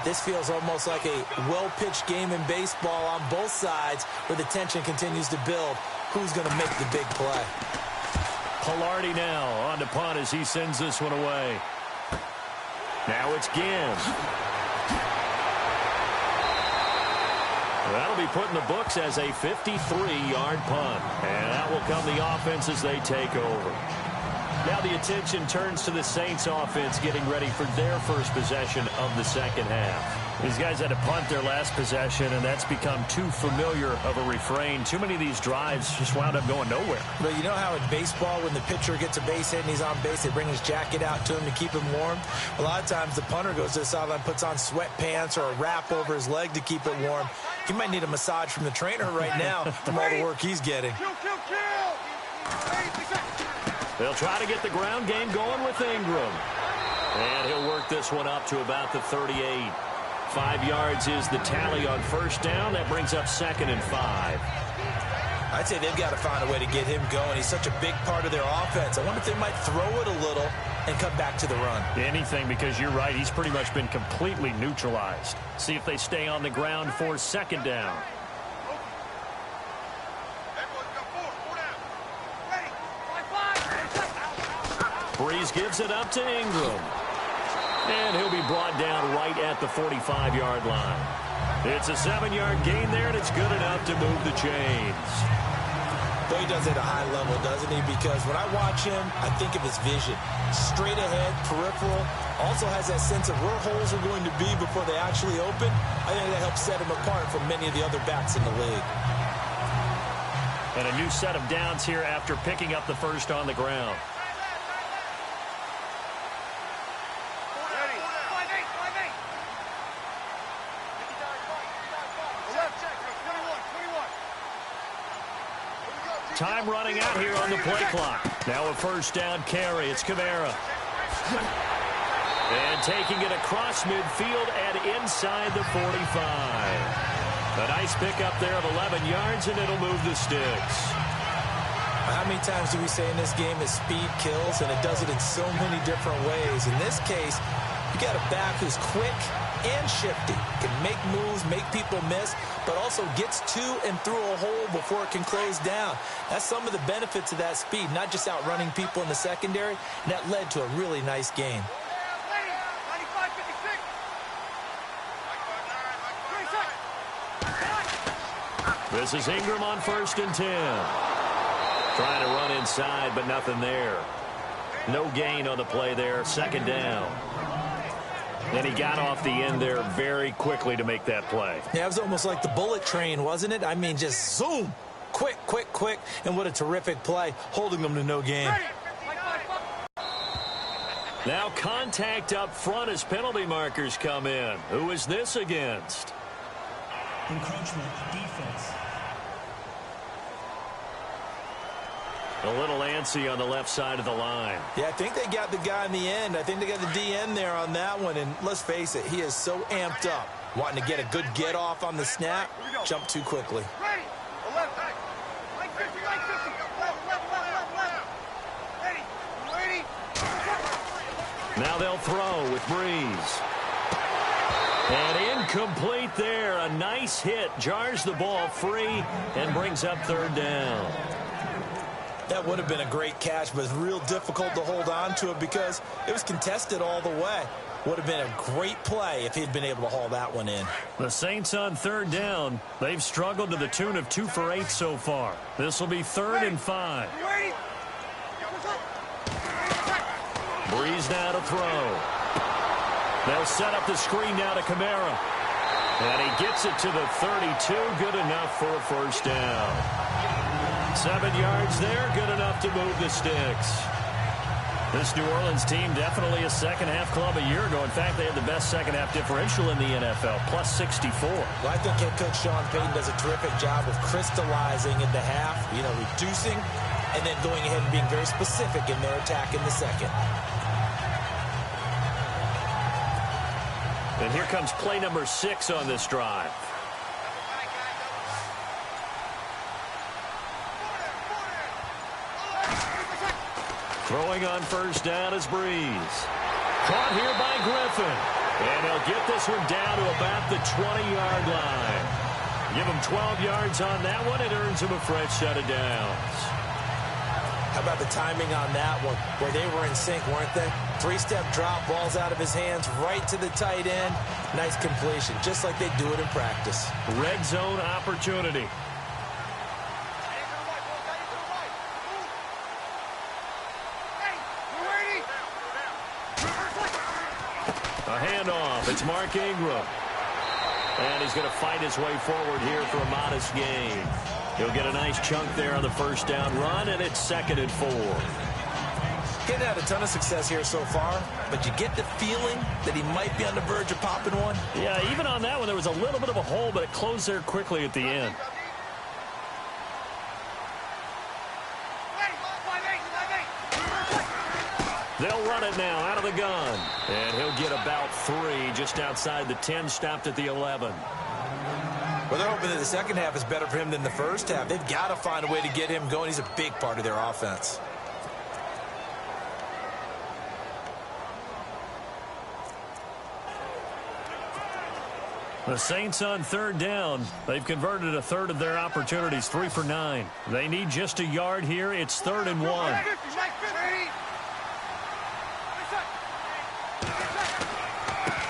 this feels almost like a well-pitched game in baseball on both sides where the tension continues to build. Who's going to make the big play? Pilardi now on to punt as he sends this one away. Now it's Ginn. That'll be put in the books as a 53-yard punt. And that will come the offense as they take over. Now the attention turns to the Saints offense getting ready for their first possession of the second half. These guys had to punt their last possession, and that's become too familiar of a refrain. Too many of these drives just wound up going nowhere. But you know how in baseball, when the pitcher gets a base hit and he's on base, they bring his jacket out to him to keep him warm? A lot of times the punter goes to the sideline, puts on sweatpants or a wrap over his leg to keep it warm. He might need a massage from the trainer right now from all the work he's getting. They'll try to get the ground game going with Ingram. And he'll work this one up to about the 38. 5 yards is the tally on first down. That brings up 2nd and 5. I'd say they've got to find a way to get him going. He's such a big part of their offense. I wonder if they might throw it a little and come back to the run. Anything, because you're right. He's pretty much been completely neutralized. See if they stay on the ground for 2nd down. Breeze gives it up to Ingram. And he'll be brought down right at the 45-yard line. It's a 7-yard gain there, and it's good enough to move the chains. Boy, he does it at a high level, doesn't he? Because when I watch him, I think of his vision. Straight ahead, peripheral. Also has that sense of where holes are going to be before they actually open. I think that helps set him apart from many of the other backs in the league. And a new set of downs here after picking up the first on the ground. Time running out here on the play clock. Now a first down carry. It's Kamara. And taking it across midfield and inside the 45. A nice pickup there of 11 yards, and it'll move the sticks. How many times do we say in this game that speed kills, and it does it in so many different ways? In this case, you got a back who's quick and shifty, can make moves, make people miss, but also gets to and through a hole before it can close down. That's some of the benefits of that speed, not just outrunning people in the secondary, and that led to a really nice game. This is Ingram on 1st and 10. Trying to run inside, but nothing there. No gain on the play there, 2nd down. And he got off the end there very quickly to make that play. Yeah, it was almost like the bullet train, wasn't it? I mean, just zoom. Quick, quick, quick. And what a terrific play, holding them to no gain. Now contact up front as penalty markers come in. Who is this against? Encroachment defense. A little antsy on the left side of the line. Yeah, I think they got the guy in the end. I think they got the DN there on that one. And let's face it, he is so amped up. Wanting to get a good get off on the snap. Jump too quickly. Ready. Left. Leg 50. Left. Ready. Now they'll throw with Breeze. And incomplete there. A nice hit. Jars the ball free and brings up third down. That would have been a great catch, but it's real difficult to hold on to it because it was contested all the way. Would have been a great play if he'd been able to haul that one in. The Saints on third down. They've struggled to the tune of 2 for 8 so far. This will be 3rd and 5. Breeze now to throw. They'll set up the screen now to Kamara. And he gets it to the 32. Good enough for a first down. 7 yards there. Good enough to move the sticks. This New Orleans team definitely a second-half club a year ago. In fact, they had the best second-half differential in the NFL, plus 64. Well, I think head coach Sean Payton does a terrific job of crystallizing in the half, reducing, and then going ahead and being very specific in their attack in the second. And here comes play number 6 on this drive. Throwing on first down is Breeze. Caught here by Griffin. And he'll get this one down to about the 20-yard line. Give him 12 yards on that one. It earns him a fresh set of downs. How about the timing on that one, where they were in sync, weren't they? 3-step drop, balls out of his hands, right to the tight end. Nice completion, just like they do it in practice. Red zone opportunity. A handoff. It's Mark Ingram. And he's going to fight his way forward here for a modest gain. He'll get a nice chunk there on the first down run, and it's 2nd and 4. Getting had a ton of success here so far, but you get the feeling that he might be on the verge of popping one. Yeah, even on that one, there was a little bit of a hole, but it closed there quickly at the end. They'll run it now out of the gun. And he'll get about 3 just outside the 10, stopped at the 11. Well, they're hoping that the second half is better for him than the first half. They've got to find a way to get him going. He's a big part of their offense. The Saints on third down. They've converted a third of their opportunities, 3 for 9. They need just a yard here. It's 3rd and 1.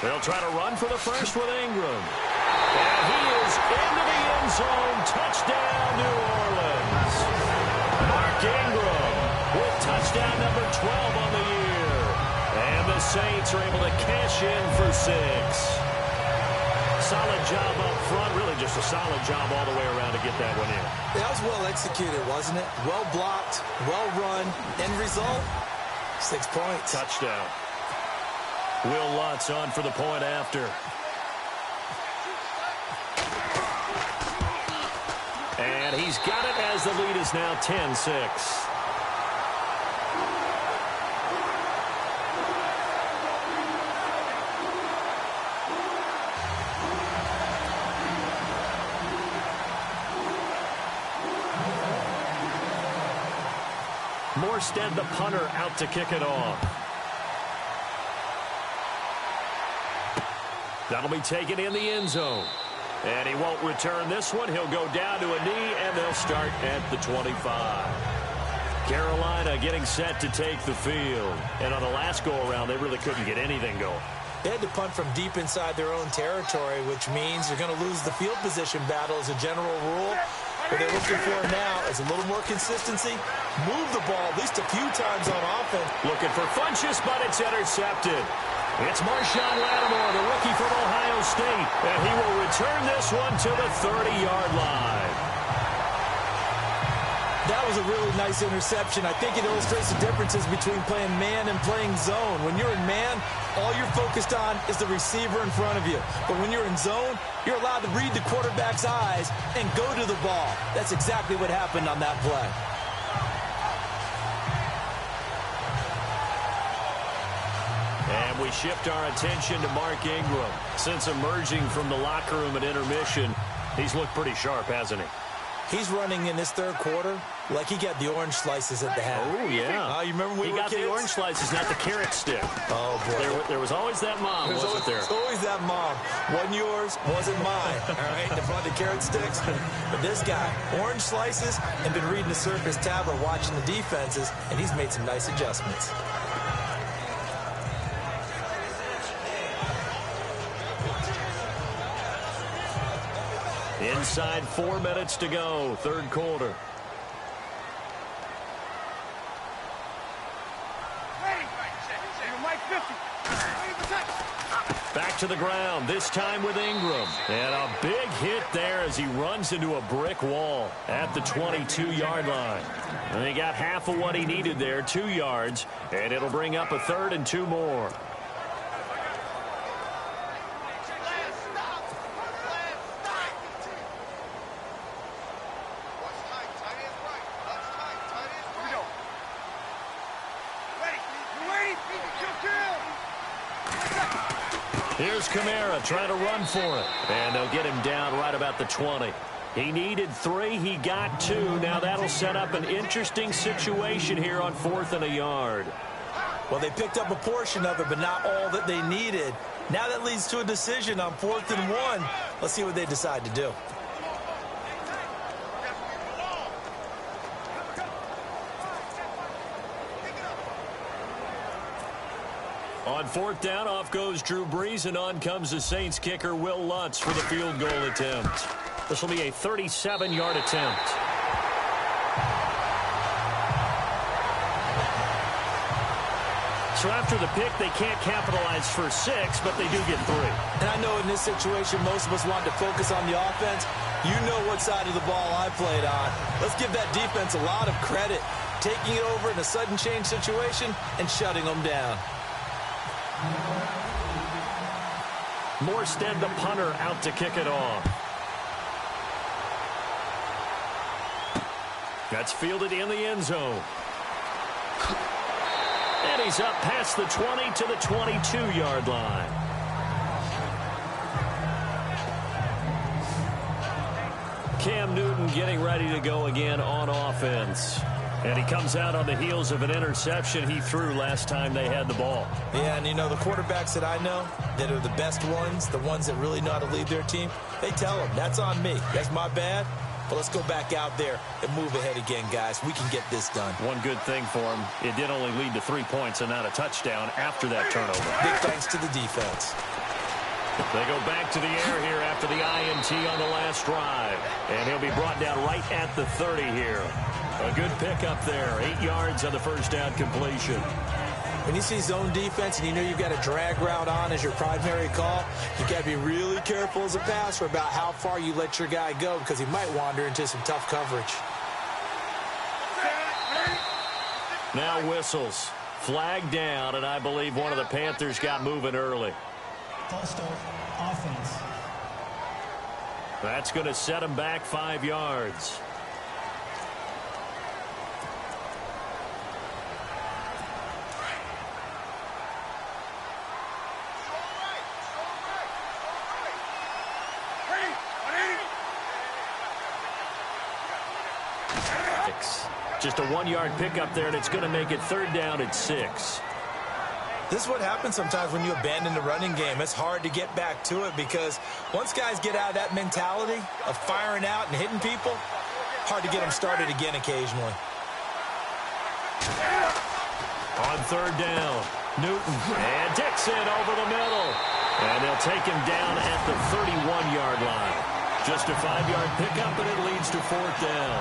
They'll try to run for the first with Ingram. And he is into the end zone. Touchdown, New Orleans. Mark Ingram with touchdown number 12 on the year. And the Saints are able to cash in for 6. Solid job up front. Really just a solid job all the way around to get that one in. That was well executed, wasn't it? Well blocked, well run. End result, 6 points. Touchdown. Will Lutz on for the point after. And he's got it as the lead is now 10-6. Morstead, the punter, out to kick it off. That'll be taken in the end zone. And he won't return this one. He'll go down to a knee, and they'll start at the 25. Carolina getting set to take the field. And on the last go-around, they really couldn't get anything going. They had to punt from deep inside their own territory, which means you're going to lose the field position battle as a general rule. What they're looking for now is a little more consistency. Move the ball at least a few times on offense. Looking for Funchess, but it's intercepted. It's Marshawn Lattimore, the rookie from Ohio State, and he will return this one to the 30-yard line. That was a really nice interception. I think it illustrates the differences between playing man and playing zone. When you're in man, all you're focused on is the receiver in front of you. But when you're in zone, you're allowed to read the quarterback's eyes and go to the ball. That's exactly what happened on that play. we shift our attention to Mark Ingram. Since emerging from the locker room at intermission, he's looked pretty sharp, hasn't he? He's running in this third quarter like he got the orange slices at the half. Oh, yeah. You remember when he we were got kids? The orange slices, not the carrot stick. Oh, boy. There was always that mom, wasn't there? There's always that mom. Wasn't yours, wasn't mine. All right, they brought the carrot sticks. But this guy, orange slices, and been reading the Surface tablet, watching the defenses, and he's made some nice adjustments. Inside 4 minutes to go, third quarter. Back to the ground, this time with Ingram. And a big hit there as he runs into a brick wall at the 22-yard line. And he got half of what he needed there, 2 yards, and it'll bring up a third and 2 more. Here's Kamara trying to run for it. And they'll get him down right about the 20. He needed 3. He got 2. Now that'll set up an interesting situation here on 4th and a yard. Well, they picked up a portion of it, but not all that they needed. Now that leads to a decision on 4th and 1. Let's see what they decide to do. On 4th down, off goes Drew Brees, and on comes the Saints kicker, Will Lutz, for the field goal attempt. This will be a 37-yard attempt. So after the pick, they can't capitalize for 6, but they do get 3. And I know in this situation, most of us want to focus on the offense. You know what side of the ball I played on. Let's give that defense a lot of credit, taking it over in a sudden change situation and shutting them down. Morstead, the punter, out to kick it off. That's fielded in the end zone. And he's up past the 20 to the 22-yard line. Cam Newton getting ready to go again on offense. And he comes out on the heels of an interception he threw last time they had the ball. Yeah, and you know, the quarterbacks that I know that are the best ones, the ones that really know how to lead their team, they tell them, that's on me. That's my bad. But let's go back out there and move ahead again, guys. We can get this done. One good thing for him, it did only lead to 3 points and not a touchdown after that turnover. Big thanks to the defense. They go back to the air here after the INT on the last drive. And he'll be brought down right at the 30 here. A good pickup there. 8 yards on the first down completion. When you see zone defense and you know you've got a drag route on as your primary call, you got to be really careful as a passer about how far you let your guy go because he might wander into some tough coverage. Now whistles. Flag down, and I believe one of the Panthers got moving early. False start, offense. That's going to set him back 5 yards. Just a 1-yard pickup there, and it's going to make it 3rd down at 6. This is what happens sometimes when you abandon the running game. It's hard to get back to it because once guys get out of that mentality of firing out and hitting people, hard to get them started again occasionally. On 3rd down, Newton and Dixon over the middle. And they'll take him down at the 31-yard line. Just a 5-yard pickup, and it leads to 4th down.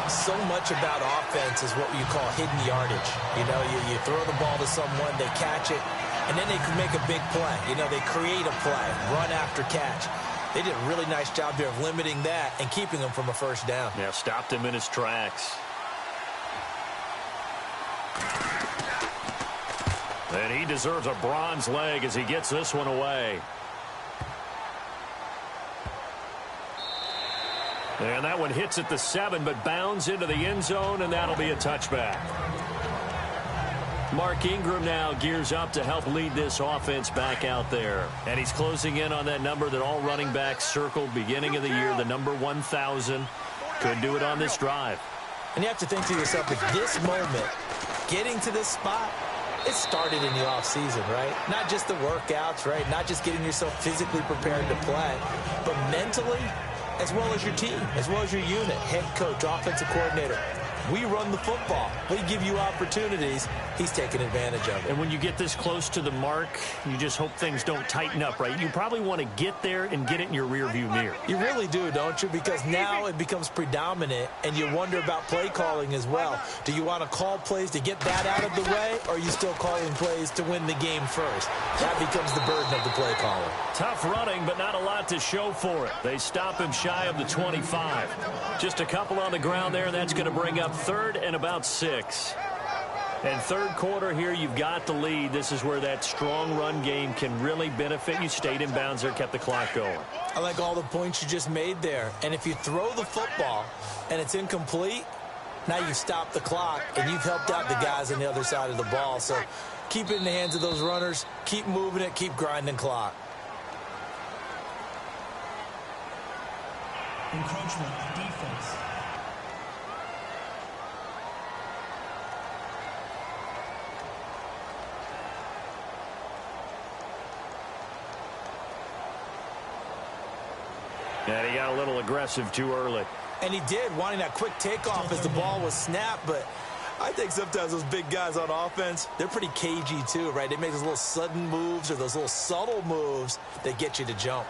So much about offense is what you call hidden yardage. You know, you throw the ball to someone, they catch it, and then they can make a big play. You know, they create a play, run after catch. They did a really nice job there of limiting that and keeping him from a first down. Yeah, stopped him in his tracks. And he deserves a bronze leg as he gets this one away. And that one hits at the 7, but bounds into the end zone, and that'll be a touchback. Mark Ingram now gears up to help lead this offense back out there. And he's closing in on that number that all running backs circled beginning of the year, the number 1,000. Could do it on this drive. And you have to think to yourself, at this moment, getting to this spot, it started in the offseason, right? Not just the workouts, right? Not just getting yourself physically prepared to play, but mentally, as well as your team, as well as your unit, head coach, offensive coordinator. We run the football. We give you opportunities. He's taking advantage of it. And when you get this close to the mark, you just hope things don't tighten up, right? You probably want to get there and get it in your rearview mirror. You really do, don't you? Because now it becomes predominant, and you wonder about play calling as well. Do you want to call plays to get that out of the way, or are you still calling plays to win the game first? That becomes the burden of the play caller. Tough running, but not a lot to show for it. They stop him shy of the 25. Just a couple on the ground there, and that's going to bring up third and about 6. And third quarter here, you've got the lead. This is where that strong run game can really benefit you. Stayed in bounds there, kept the clock going. I like all the points you just made there. And if you throw the football and it's incomplete, now you stop the clock and you've helped out the guys on the other side of the ball. So keep it in the hands of those runners. Keep moving it. Keep grinding clock. Encroachment, defense. And he got a little aggressive too early. And he did, wanting that quick takeoff as the ball was snapped. But I think sometimes those big guys on offense, they're pretty cagey too, right? They make those little sudden moves or those little subtle moves that get you to jump.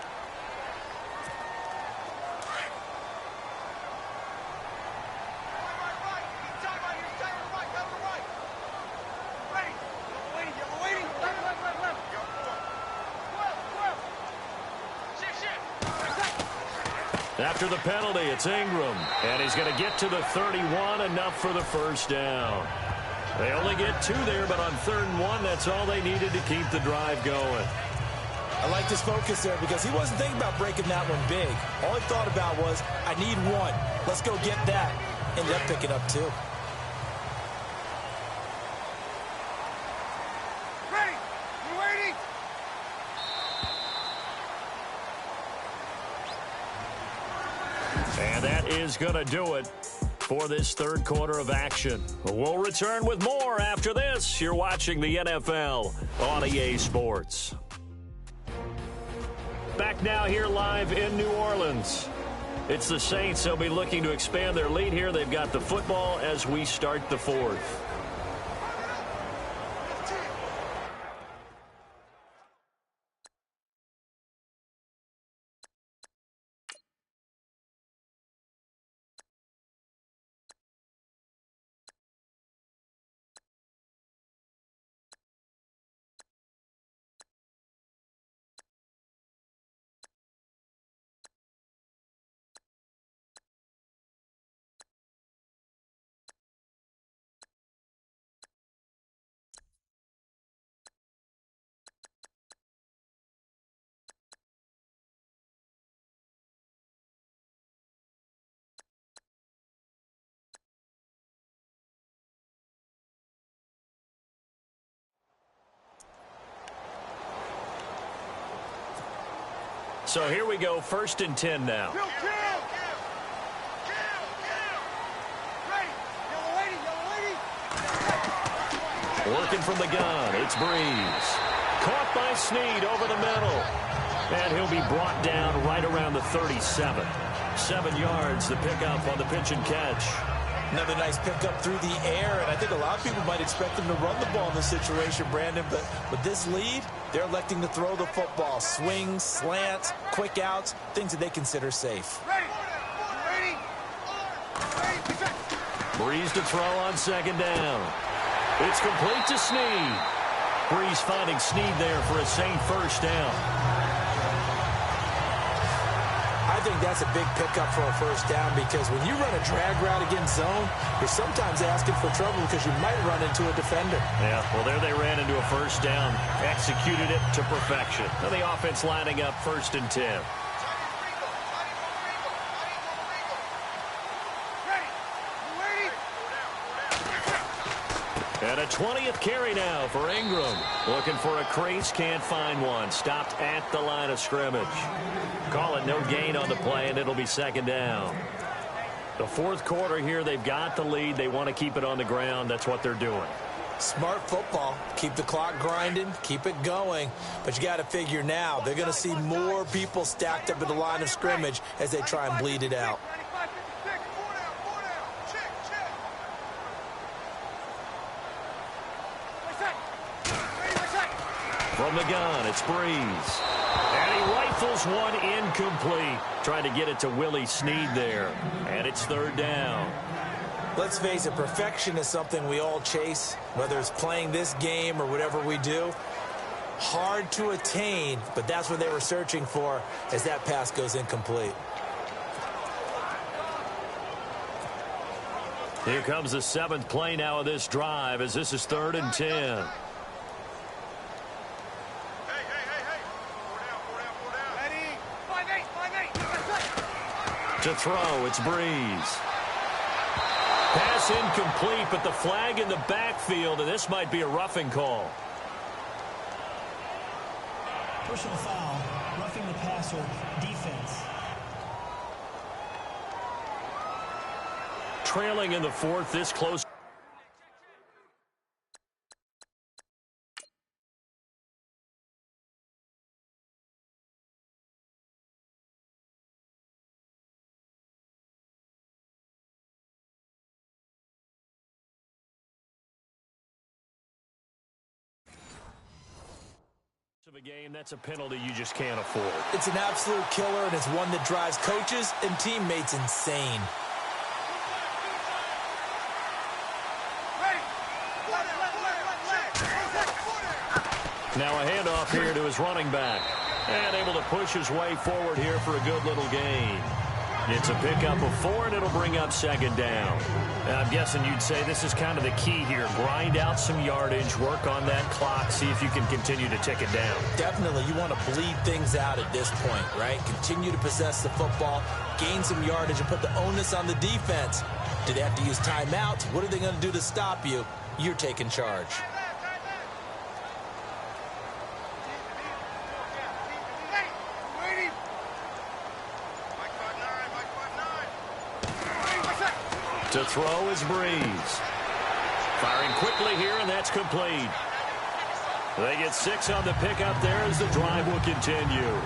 After the penalty, it's Ingram. And he's going to get to the 31, enough for the first down. They only get 2 there, but on 3rd and 1, that's all they needed to keep the drive going. I like his focus there because he wasn't thinking about breaking that one big. All he thought about was, I need 1. Let's go get that. Ended up picking up 2. And that is going to do it for this third quarter of action. We'll return with more after this. You're watching the NFL on EA Sports. Back now here live in New Orleans. It's the Saints. They'll be looking to expand their lead here. They've got the football as we start the 4th. So here we go, 1st and 10 now. Working from the gun, it's Breeze. Caught by Snead over the middle. And he'll be brought down right around the 37. 7 yards, the pickup on the pitch and catch. Another nice pickup through the air, and I think a lot of people might expect them to run the ball in this situation, Brandon, but with this lead, they're electing to throw the football. Swings, slants, quick outs, things that they consider safe. Breeze to throw on 2nd down. It's complete to Snead. Breeze finding Snead there for a Saint first down. I think that's a big pickup for a first down because when you run a drag route against zone, you're sometimes asking for trouble because you might run into a defender. Yeah, well, there they ran into a first down. Executed it to perfection. Now the offense lining up 1st and 10. And a 20th carry now for Ingram. Looking for a crease, can't find one. Stopped at the line of scrimmage. Call it no gain on the play, and it'll be second down. The fourth quarter here, they've got the lead. They want to keep it on the ground. That's what they're doing. Smart football. Keep the clock grinding, keep it going. But you got to figure now, they're going to see more people stacked up at the line of scrimmage as they try and bleed it out. From the gun, it's Breeze. And he rifles one incomplete. Trying to get it to Willie Snead there. And it's third down. Let's face it, perfection is something we all chase, whether it's playing this game or whatever we do. Hard to attain, but that's what they were searching for as that pass goes incomplete. Here comes the seventh play now of this drive as this is 3rd and 10. To throw, it's Breeze. Pass incomplete, but the flag in the backfield, and this might be a roughing call. Personal foul, roughing the passer, defense. Trailing in the fourth, this close. Of a game, that's a penalty you just can't afford. It's an absolute killer, and it's one that drives coaches and teammates insane. Now a handoff here to his running back. And able to push his way forward here for a good little gain. It's a pickup of 4, and it'll bring up second down. Now, I'm guessing you'd say this is kind of the key here. Grind out some yardage, work on that clock, see if you can continue to tick it down. Definitely, you want to bleed things out at this point, right? Continue to possess the football, gain some yardage, and put the onus on the defense. Do they have to use timeouts? What are they going to do to stop you? You're taking charge. To throw is Breeze. Firing quickly here, and that's complete. They get 6 on the pickup there as the drive will continue.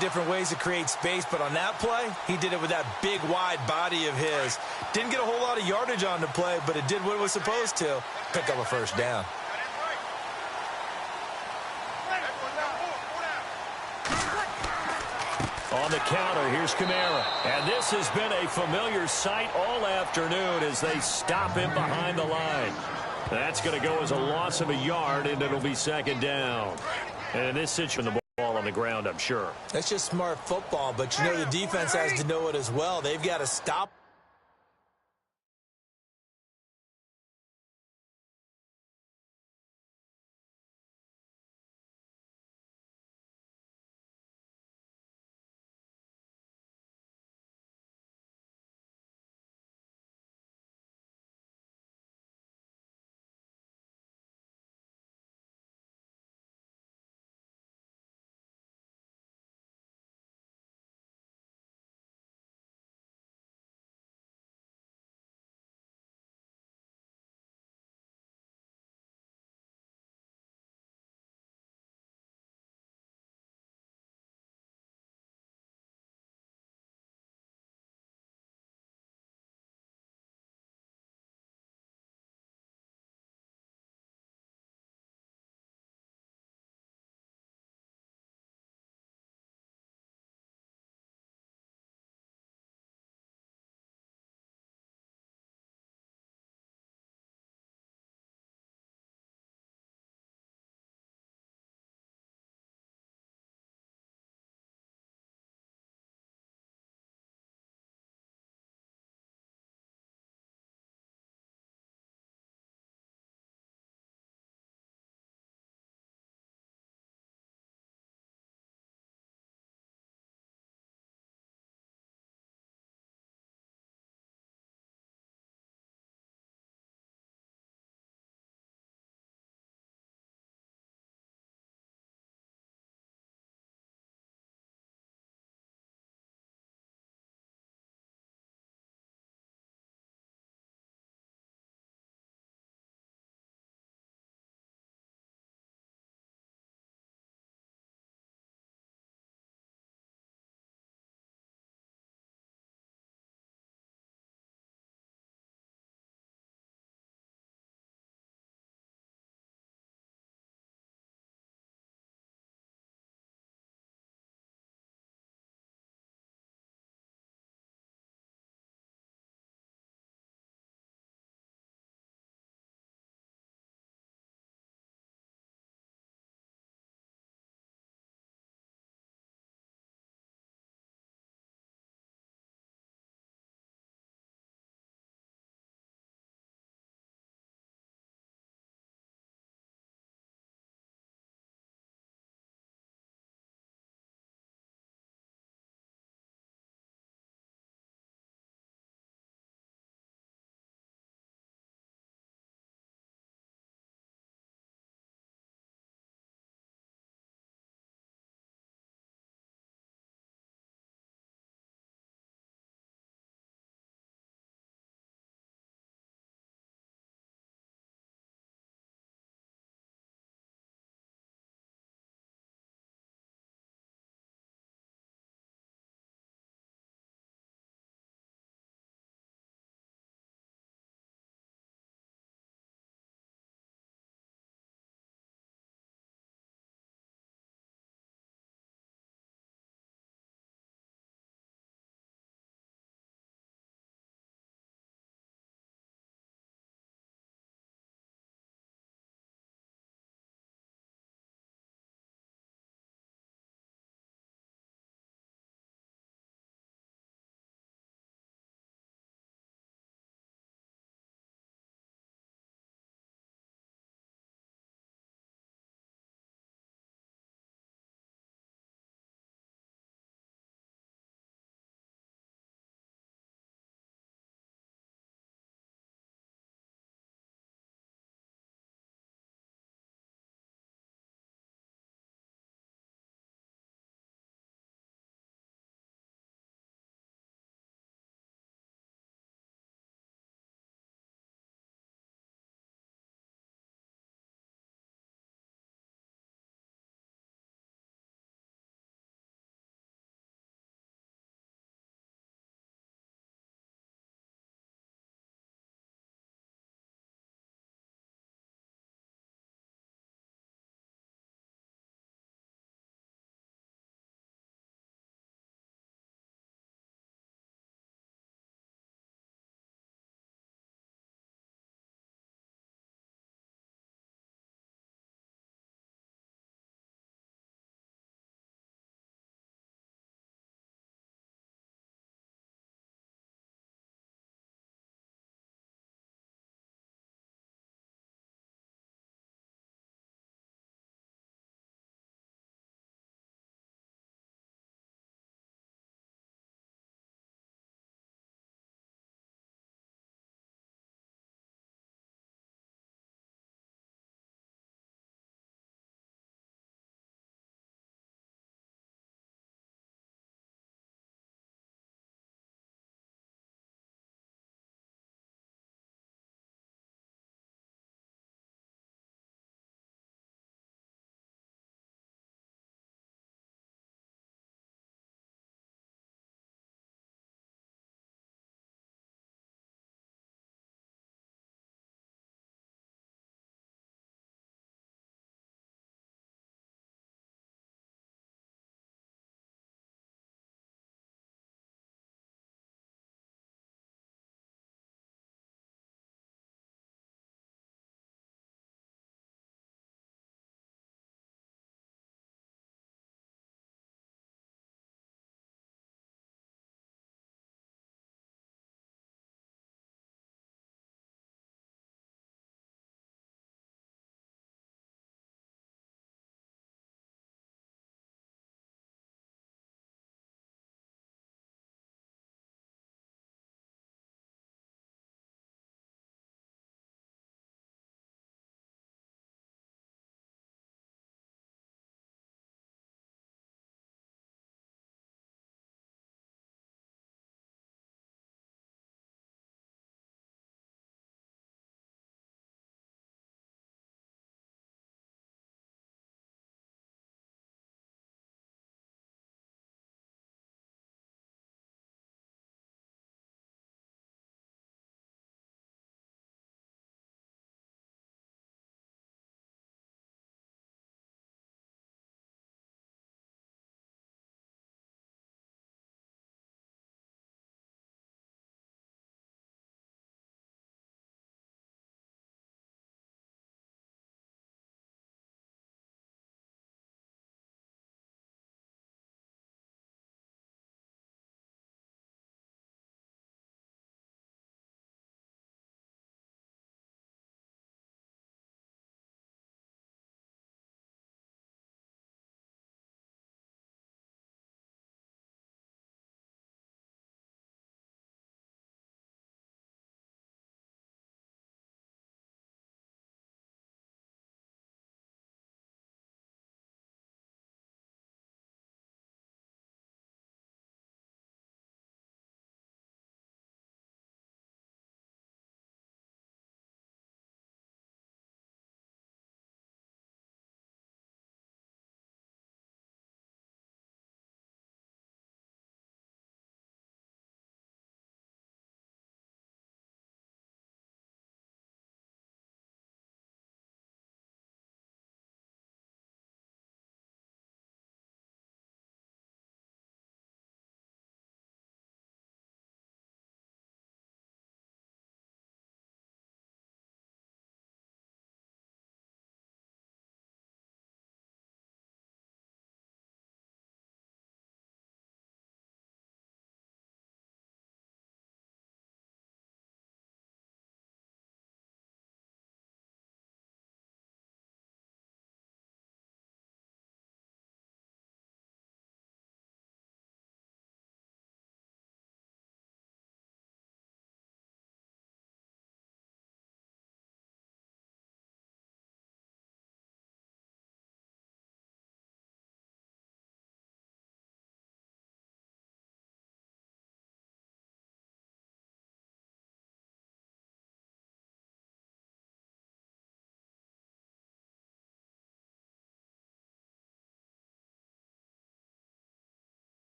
different ways to create space, but on that play, he did it with that big, wide body of his. Didn't get a whole lot of yardage on the play, but it did what it was supposed to. Pick up a first down. On the counter, here's Kamara. And this has been a familiar sight all afternoon as they stop him behind the line. That's going to go as a loss of a yard, and it'll be second down. And in this situation, the ball on the ground, I'm sure. That's just smart football, but you know the defense has to know it as well. They've got to stop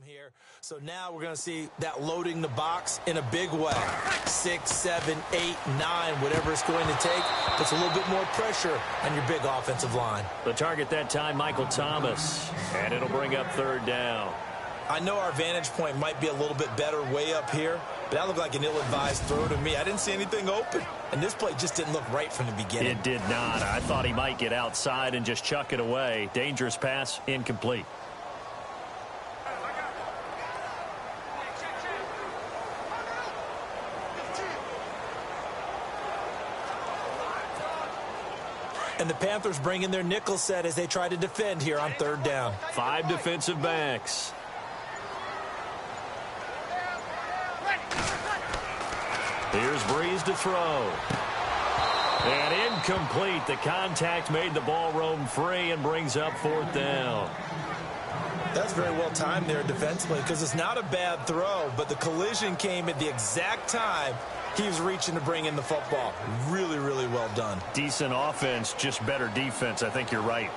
here. So now we're going to see that loading the box in a big way. 6, 7, 8, 9, whatever it's going to take, puts a little bit more pressure on your big offensive line. The target that time, Michael Thomas, and it'll bring up third down. I know our vantage point might be a little bit better way up here, but that looked like an ill-advised throw to me. I didn't see anything open, and this play just didn't look right from the beginning. It did not. I thought he might get outside and just chuck it away. Dangerous pass, incomplete. And the Panthers bring in their nickel set as they try to defend here on third down. 5 defensive backs. Here's Breeze to throw. And incomplete. The contact made the ball roam free and brings up fourth down. That's very well timed there defensively because it's not a bad throw, but the collision came at the exact time he was reaching to bring in the football. Really, really well done. Decent offense, just better defense. I think you're right.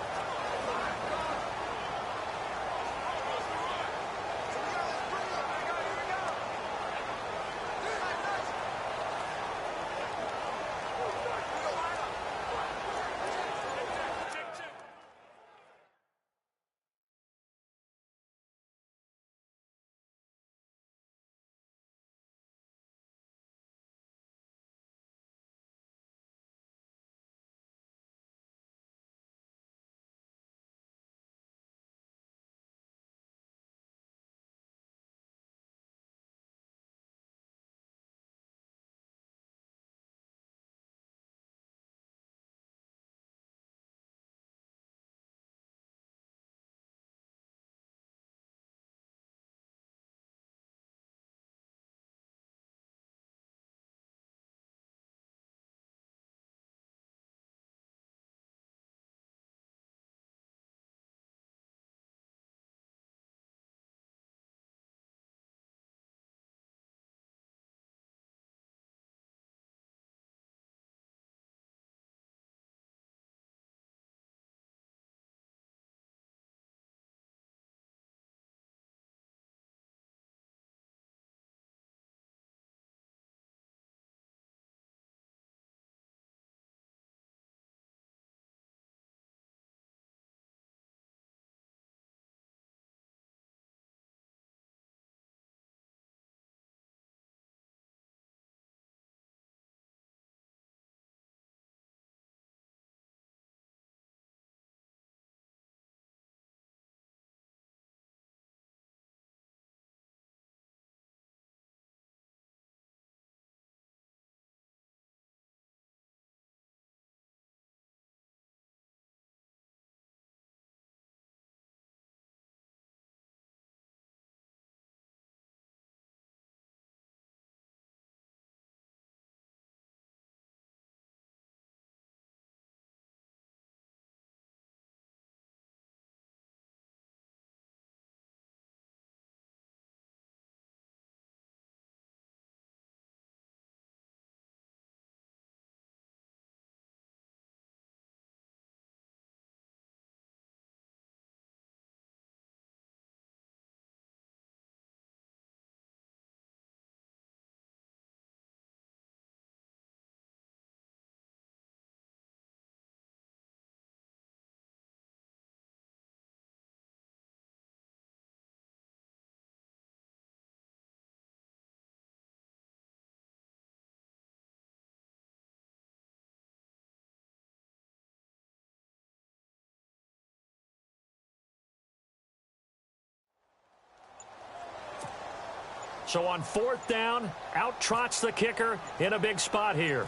So on fourth down, out trots the kicker in a big spot here.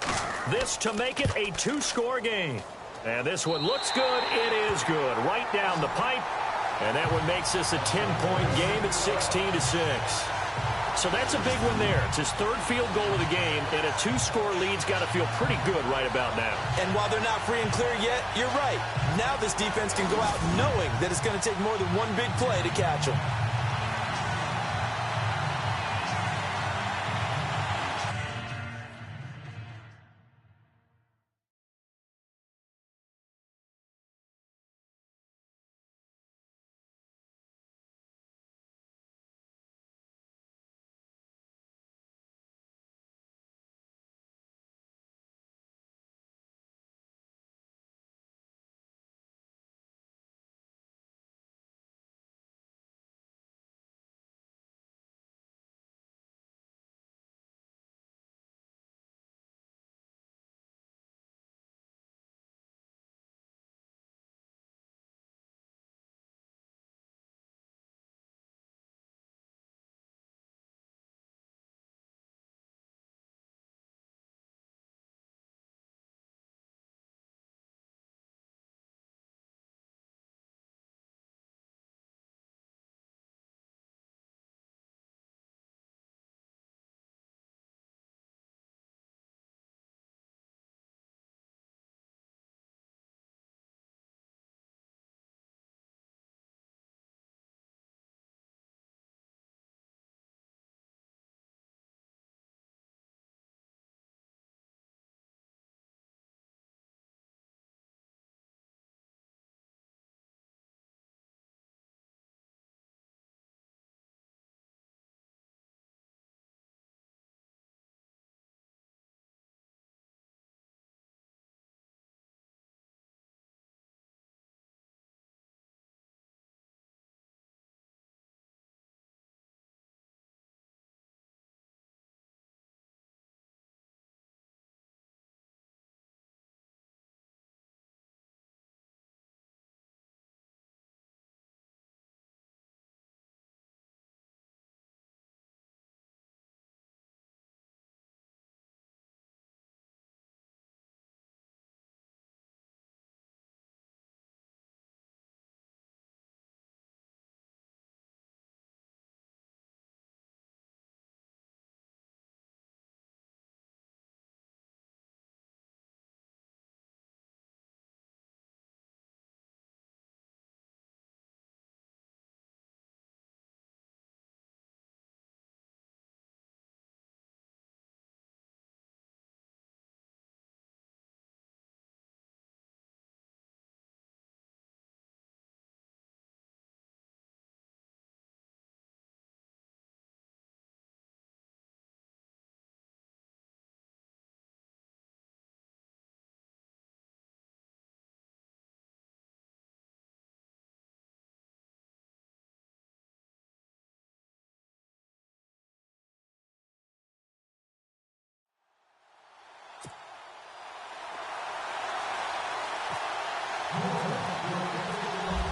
This to make it a 2-score game. And this one looks good. It is good. Right down the pipe. And that one makes this a 10-point game at 16-6. So that's a big one there. It's his third field goal of the game, and a 2-score lead's got to feel pretty good right about now. And while they're not free and clear yet, you're right. Now this defense can go out knowing that it's going to take more than one big play to catch them.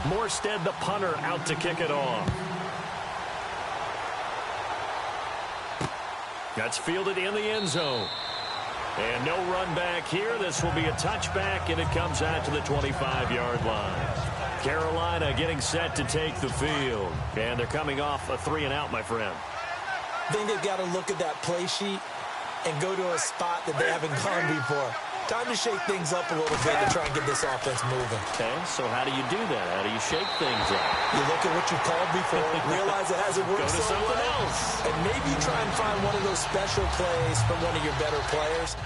Morstead, the punter, out to kick it off. That's fielded in the end zone. And no run back here. This will be a touchback, and it comes out to the 25-yard line. Carolina getting set to take the field. And they're coming off a 3-and-out, my friend. I think they've got to look at that play sheet and go to a spot that they haven't gone before. Time to shake things up a little bit to try and get this offense moving. Okay, so how do you do that? How do you shake things up? You look at what you called before, realize it hasn't worked Go to so something well, else. and maybe you try and find one of those special plays from one of your better players.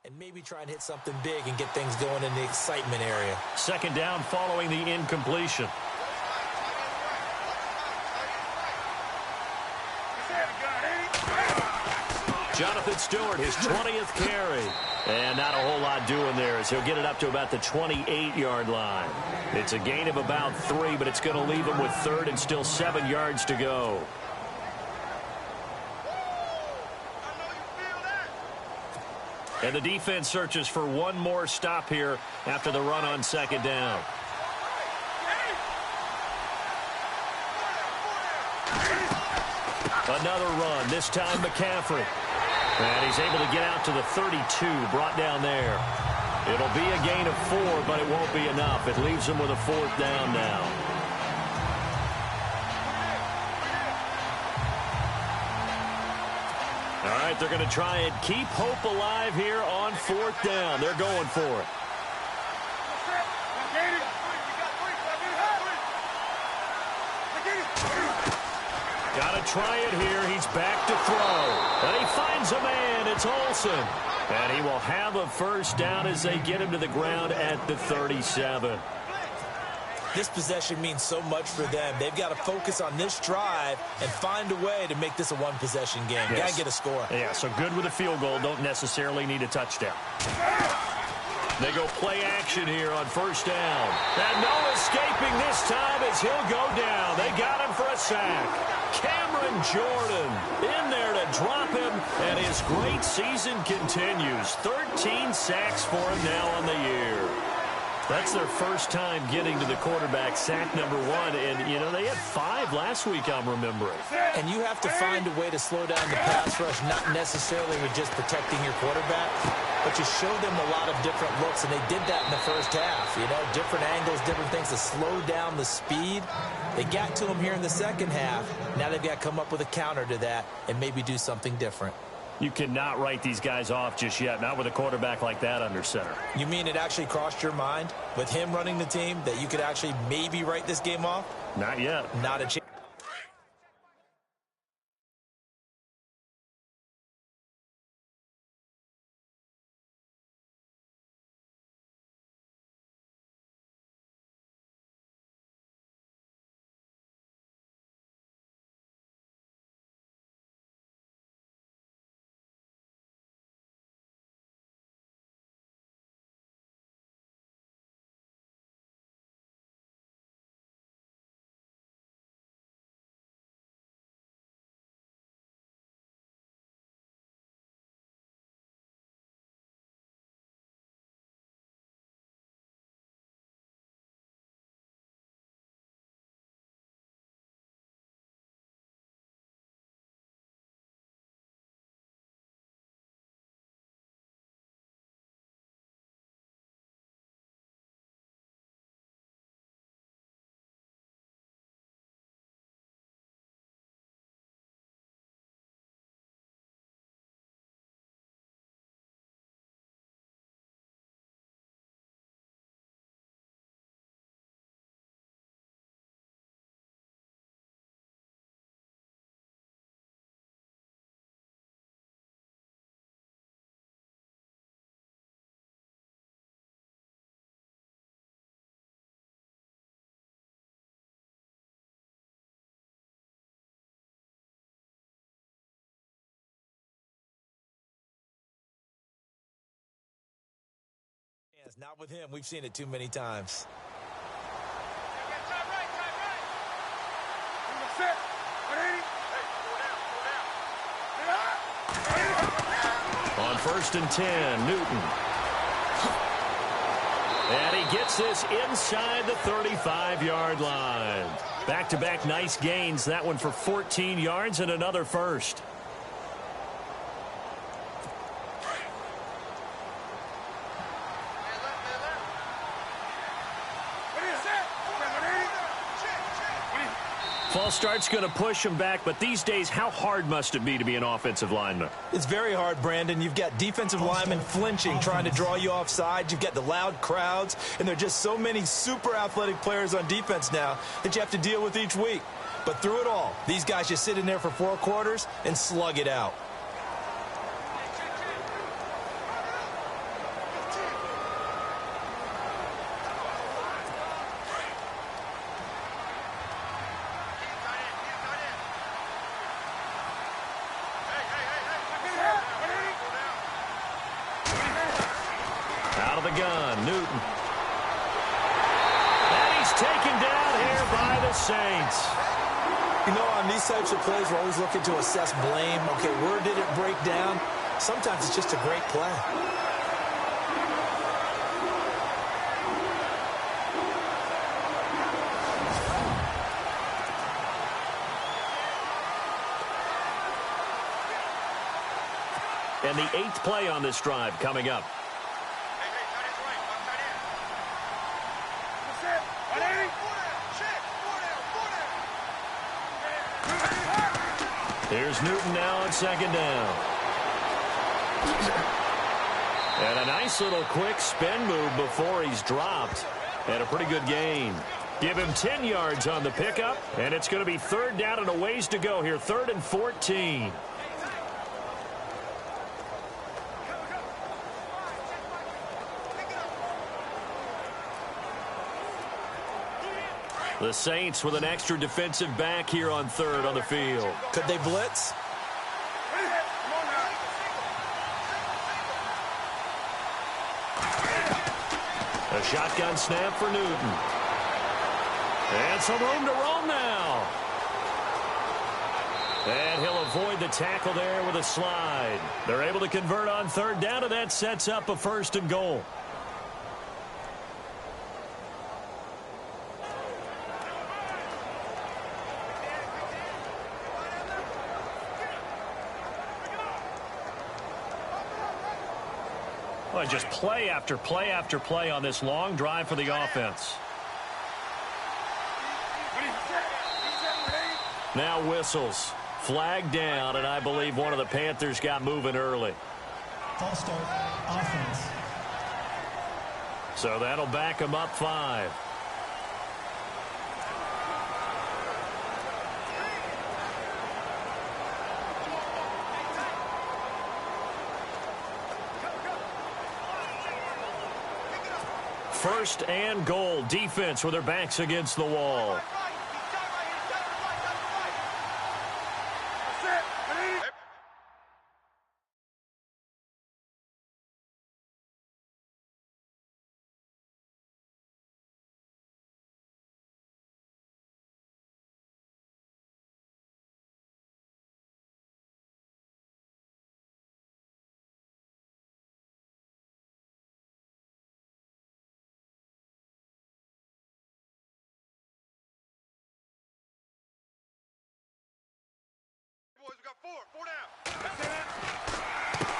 And maybe try and hit something big and get things going in the excitement area. Second down following the incompletion. Jonathan Stewart, his 20th carry. And not a whole lot doing there as he'll get it up to about the 28-yard line. It's a gain of about 3, but it's going to leave him with third and still 7 yards to go. And the defense searches for one more stop here after the run on second down. Another run, this time McCaffrey. And he's able to get out to the 32, brought down there. It'll be a gain of 4, but it won't be enough. It leaves him with a 4th down now. right, they're going to try and keep hope alive here on 4th down. They're going for it. Got to try it here. He's back to throw. And he finds a man. It's Olsen. And he will have a first down as they get him to the ground at the 37. This possession means so much for them. They've got to focus on this drive and find a way to make this a one-possession game. Yes. Got to get a score. Yeah, so good with a field goal. Don't necessarily need a touchdown. They go play action here on 1st down. And no escaping this time as he'll go down. They got him for a sack. Cameron Jordan in there to drop him, and his great season continues. 13 sacks for him now on the year. That's their first time getting to the quarterback, sack number 1. And, you know, they had 5 last week, I'm remembering. And you have to find a way to slow down the pass rush, not necessarily with just protecting your quarterback, but you show them a lot of different looks, and they did that in the first half. You know, different angles, different things to slow down the speed. They got to him here in the second half. Now they've got to come up with a counter to that and maybe do something different. You cannot write these guys off just yet, not with a quarterback like that under center. You mean it actually crossed your mind with him running the team that you could actually maybe write this game off? Not yet. Not a chance. Not with him. We've seen it too many times. On 1st and 10, Newton. And he gets this inside the 35-yard line. Back-to-back nice gains. That one for 14 yards and another first. False start's going to push him back, but these days, how hard must it be to be an offensive lineman? It's very hard, Brandon. You've got defensive linemen flinching, trying to draw you offside. You've got the loud crowds, and there are just so many super athletic players on defense now that you have to deal with each week. But through it all, these guys just sit in there for 4 quarters and slug it out. Out of the gun, Newton. And he's taken down here by the Saints. You know, on these types of plays, we're always looking to assess blame. Okay, where did it break down? Sometimes it's just a great play. And the 8th play on this drive coming up. Here's Newton now on 2nd down. And a nice little quick spin move before he's dropped. And a pretty good gain. Give him 10 yards on the pickup. And it's going to be 3rd down and a ways to go here. 3rd and 14. The Saints with an extra defensive back here on 3rd on the field. Could they blitz? A shotgun snap for Newton. And some room to roam now. And he'll avoid the tackle there with a slide. They're able to convert on 3rd down, and that sets up a 1st and goal. Well, just play after play after play on this long drive for the offense. Now whistles. Flag down, and I believe one of the Panthers got moving early. False start, offense. So that'll back them up 5. First and goal. Defense with their backs against the wall. Boys, we got 4 down.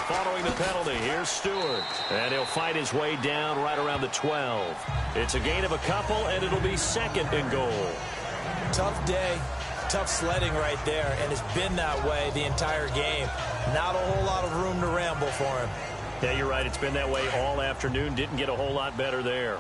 Following the penalty, here's Stewart. And he'll fight his way down right around the 12. It's a gain of a couple, and it'll be 2nd and goal. Tough day, tough sledding right there, and it's been that way the entire game. Not a whole lot of room to ramble for him. Yeah, you're right. It's been that way all afternoon. Didn't get a whole lot better there.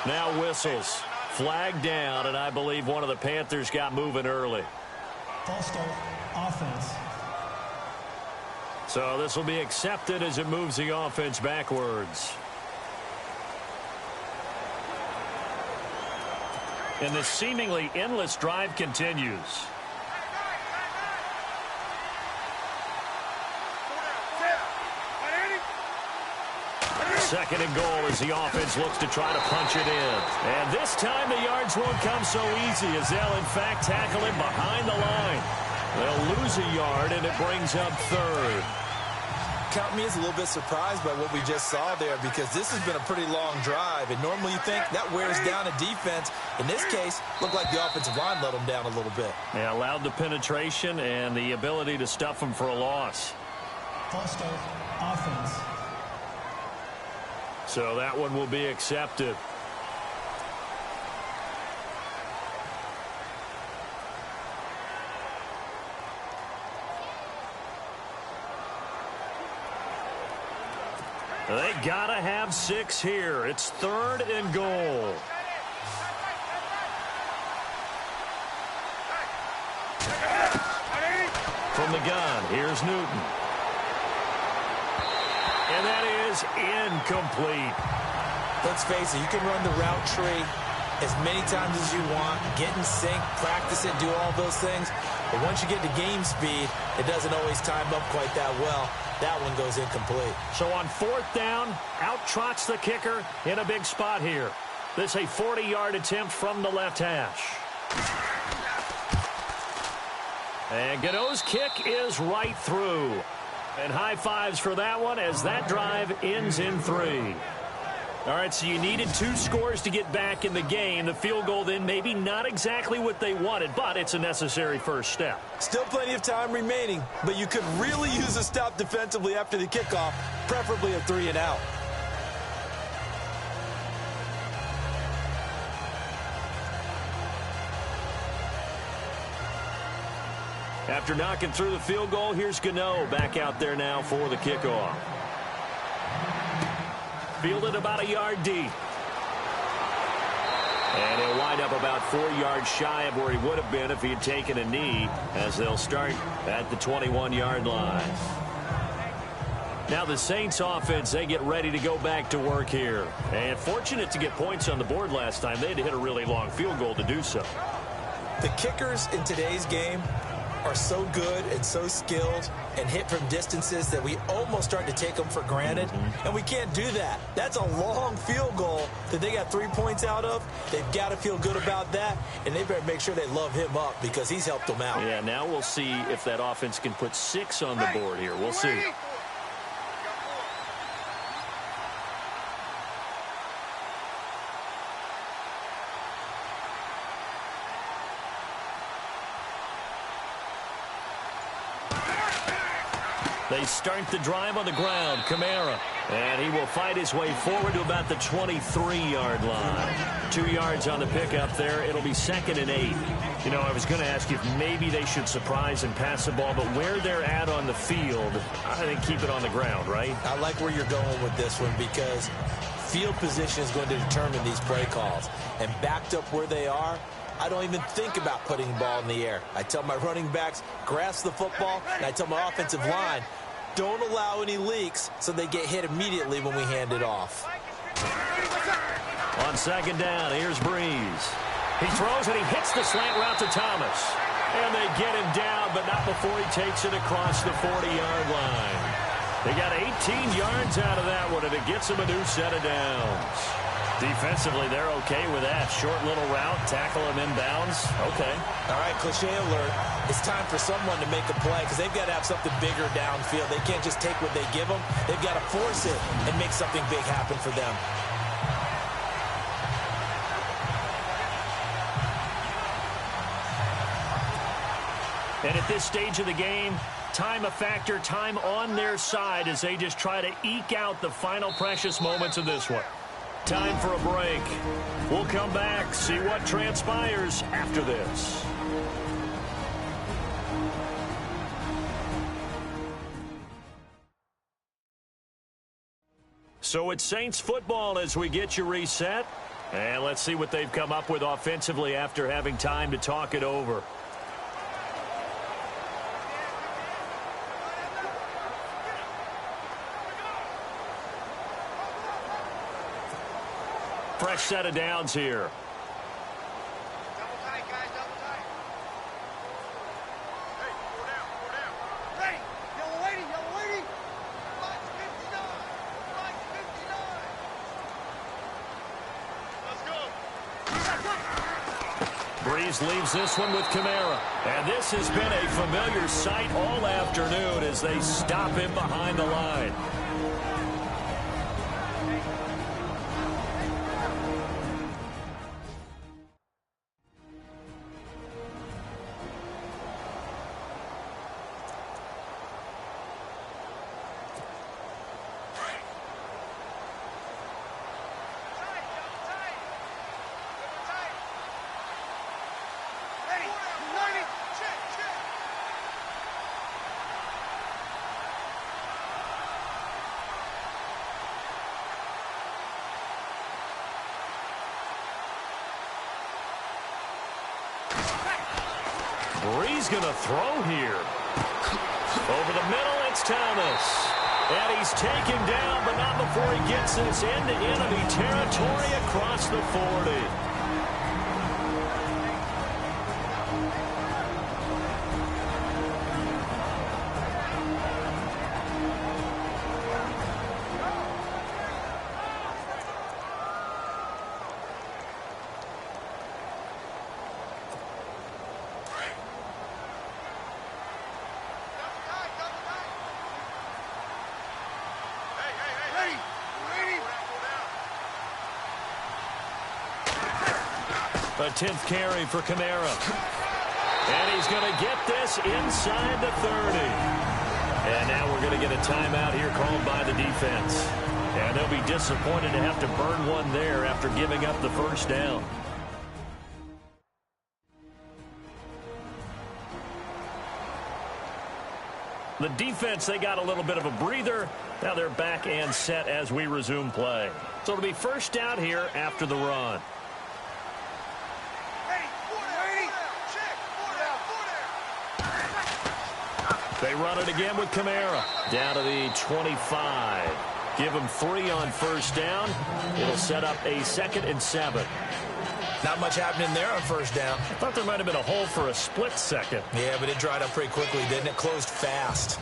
Now whistles. Flag down, and I believe one of the Panthers got moving early. False start, offense. So this will be accepted as it moves the offense backwards. And this seemingly endless drive continues. Second and goal as the offense looks to try to punch it in. And this time the yards won't come so easy as they'll in fact tackle him behind the line. They'll lose a yard and it brings up 3rd. Count me as a little bit surprised by what we just saw there, because this has been a pretty long drive, and normally you think that wears down a defense. In this case, looked like the offensive line let them down a little bit. Yeah, allowed the penetration and the ability to stuff them for a loss. False start, offense. So that one will be accepted. They gotta have 6 here. It's 3rd and goal. From the gun, here's Newton. And that is incomplete. Let's face it, you can run the route tree as many times as you want, get in sync, practice it, do all those things. But once you get to game speed, it doesn't always time up quite that well. That one goes incomplete. So on 4th down, out trots the kicker in a big spot here. This is a 40-yard attempt from the left hash. And Godot's kick is right through. And high fives for that one as that drive ends in 3. All right, so you needed 2 scores to get back in the game. The field goal then maybe not exactly what they wanted, but it's a necessary first step. Still plenty of time remaining, but you could really use a stop defensively after the kickoff, preferably a 3 and out. After knocking through the field goal, here's Gano back out there now for the kickoff. Fielded about a yard deep. And he'll wind up about 4 yards shy of where he would have been if he had taken a knee, as they'll start at the 21-yard line. Now the Saints offense, they get ready to go back to work here. And fortunate to get points on the board last time. They had to hit a really long field goal to do so. The kickers in today's game are so good and so skilled and hit from distances that we almost start to take them for granted. And we can't do that. That's a long field goal that they got 3 points out of. They've got to feel good about that, and they better make sure they love him up because he's helped them out. Yeah, now we'll see if that offense can put 6 on the board here. We'll see. They start the drive on the ground. Kamara. And he will fight his way forward to about the 23-yard line. 2 yards on the pickup there. It'll be 2nd and 8. You know, I was going to ask you if maybe they should surprise and pass the ball, but where they're at on the field, I think keep it on the ground, right? I like where you're going with this one because field position is going to determine these play calls. And backed up where they are, I don't even think about putting the ball in the air. I tell my running backs, grasp the football, and I tell my offensive line, don't allow any leaks so they get hit immediately when we hand it off. On 2nd down, here's Breeze. He throws and he hits the slant route to Thomas. And they get him down, but not before he takes it across the 40-yard line. They got 18 yards out of that one, and it gets them a new set of downs. Defensively, they're okay with that. Short little route, tackle him inbounds. Okay. All right, cliche alert. It's time for someone to make a play because they've got to have something bigger downfield. They can't just take what they give them. They've got to force it and make something big happen for them. And at this stage of the game, time a factor, time on their side as they just try to eke out the final precious moments of this one. Time for a break. We'll come back, see what transpires after this. So it's Saints football as we get you reset. And let's see what they've come up with offensively after having time to talk it over. Fresh set of downs here. Double tight, guys, double tight. Hey, 4 down, 4 down. Ready, yellow lady, yellow lady. Flight 59, flight 59. Let's go. Breeze leaves this one with Kamara. And this has been a familiar sight all afternoon as they stop him behind the line. Bree's going to throw here. Over the middle, it's Thomas. And he's taken down, but not before he gets this into enemy territory across the 40. A 10th carry for Kamara. And he's going to get this inside the 30. And now we're going to get a timeout here called by the defense. And they'll be disappointed to have to burn one there after giving up the first down. The defense, they got a little bit of a breather. Now they're back and set as we resume play. So it'll be first down here after the run. They run it again with Kamara. Down to the 25. Give them 3 on first down. It'll set up a 2nd and 7. Not much happening there on first down. I thought there might have been a hole for a split second. Yeah, but it dried up pretty quickly, didn't it? Closed fast.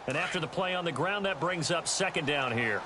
And after the play on the ground, that brings up second down here.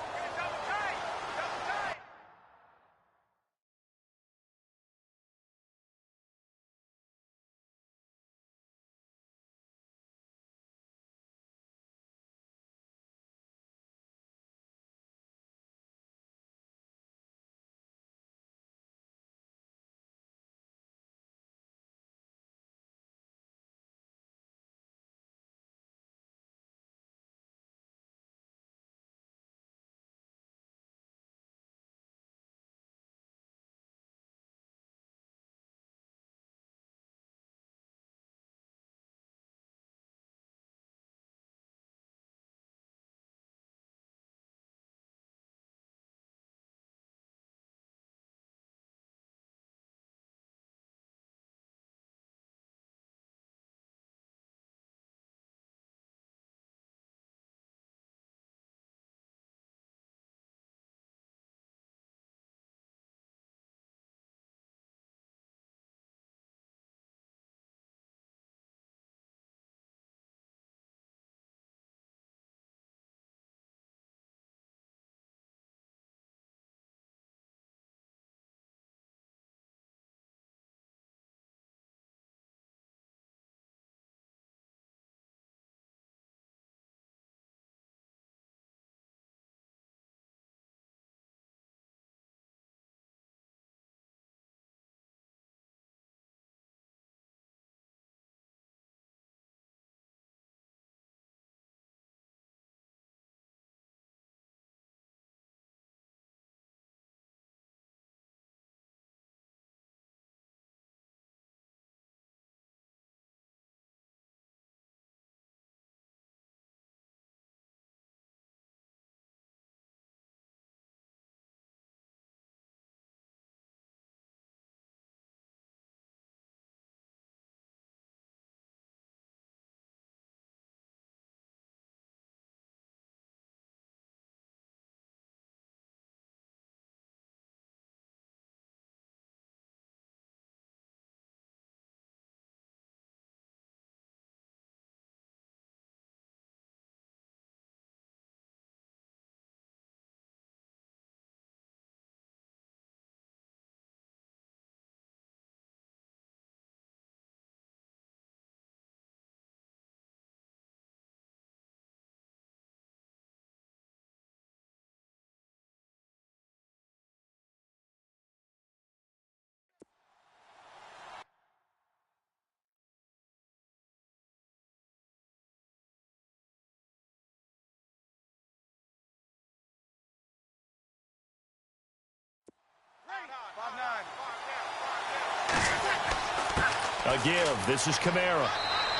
A give. This is Kamara.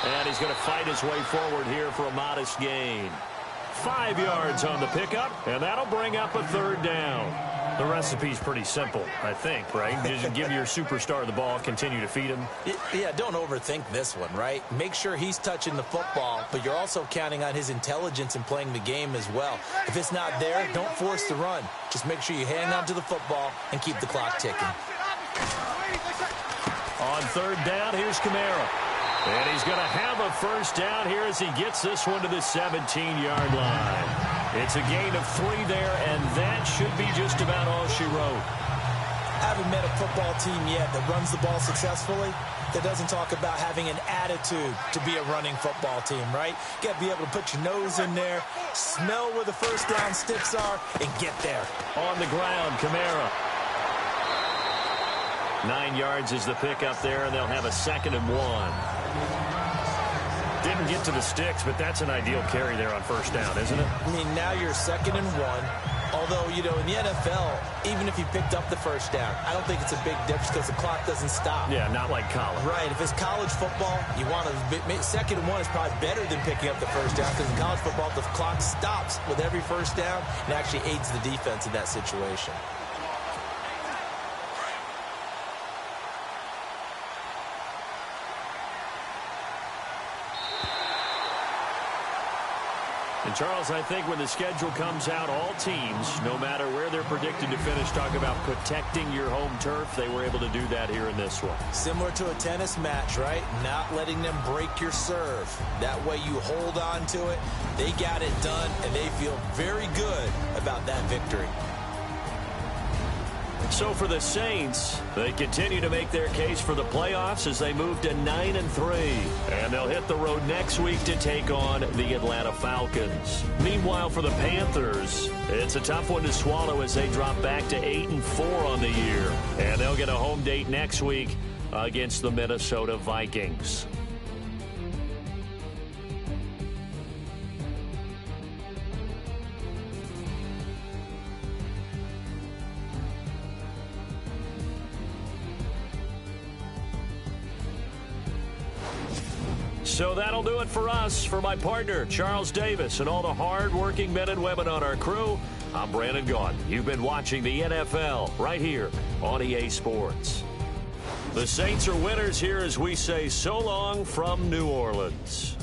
And he's going to fight his way forward here for a modest gain. 5 yards on the pickup, and that'll bring up a third down. The recipe's pretty simple, I think, right? Just give your superstar the ball, continue to feed him. Yeah, don't overthink this one, right? Make sure he's touching the football, but you're also counting on his intelligence in playing the game as well. If it's not there, don't force the run. Just make sure you hang on to the football and keep the clock ticking. On third down, here's Kamara. And he's going to have a first down here as he gets this one to the 17-yard line. It's a gain of 3 there, and that should be just about all she wrote. I haven't met a football team yet that runs the ball successfully that doesn't talk about having an attitude to be a running football team, right? You got to be able to put your nose in there, smell where the first down sticks are, and get there. On the ground, Kamara. 9 yards is the pickup there, and they'll have a 2nd and 1. Didn't get to the sticks, but that's an ideal carry there on first down, isn't it? I mean, now you're 2nd and 1. Although, you know, in the NFL, even if you picked up the first down, I don't think it's a big difference because the clock doesn't stop. Yeah, not like college. Right. If it's college football, you want to 2nd and 1 is probably better than picking up the first down because in college football, the clock stops with every first down and actually aids the defense in that situation. And, Charles, I think when the schedule comes out, all teams, no matter where they're predicted to finish, talk about protecting your home turf. They were able to do that here in this one. Similar to a tennis match, right? Not letting them break your serve. That way you hold on to it. They got it done, and they feel very good about that victory. So for the Saints, they continue to make their case for the playoffs as they move to 9-3. And they'll hit the road next week to take on the Atlanta Falcons. Meanwhile, for the Panthers, it's a tough one to swallow as they drop back to 8-4 on the year. And they'll get a home date next week against the Minnesota Vikings. So that'll do it for us. For my partner, Charles Davis, and all the hard-working men and women on our crew, I'm Brandon Gaudin. You've been watching the NFL right here on EA Sports. The Saints are winners here as we say so long from New Orleans.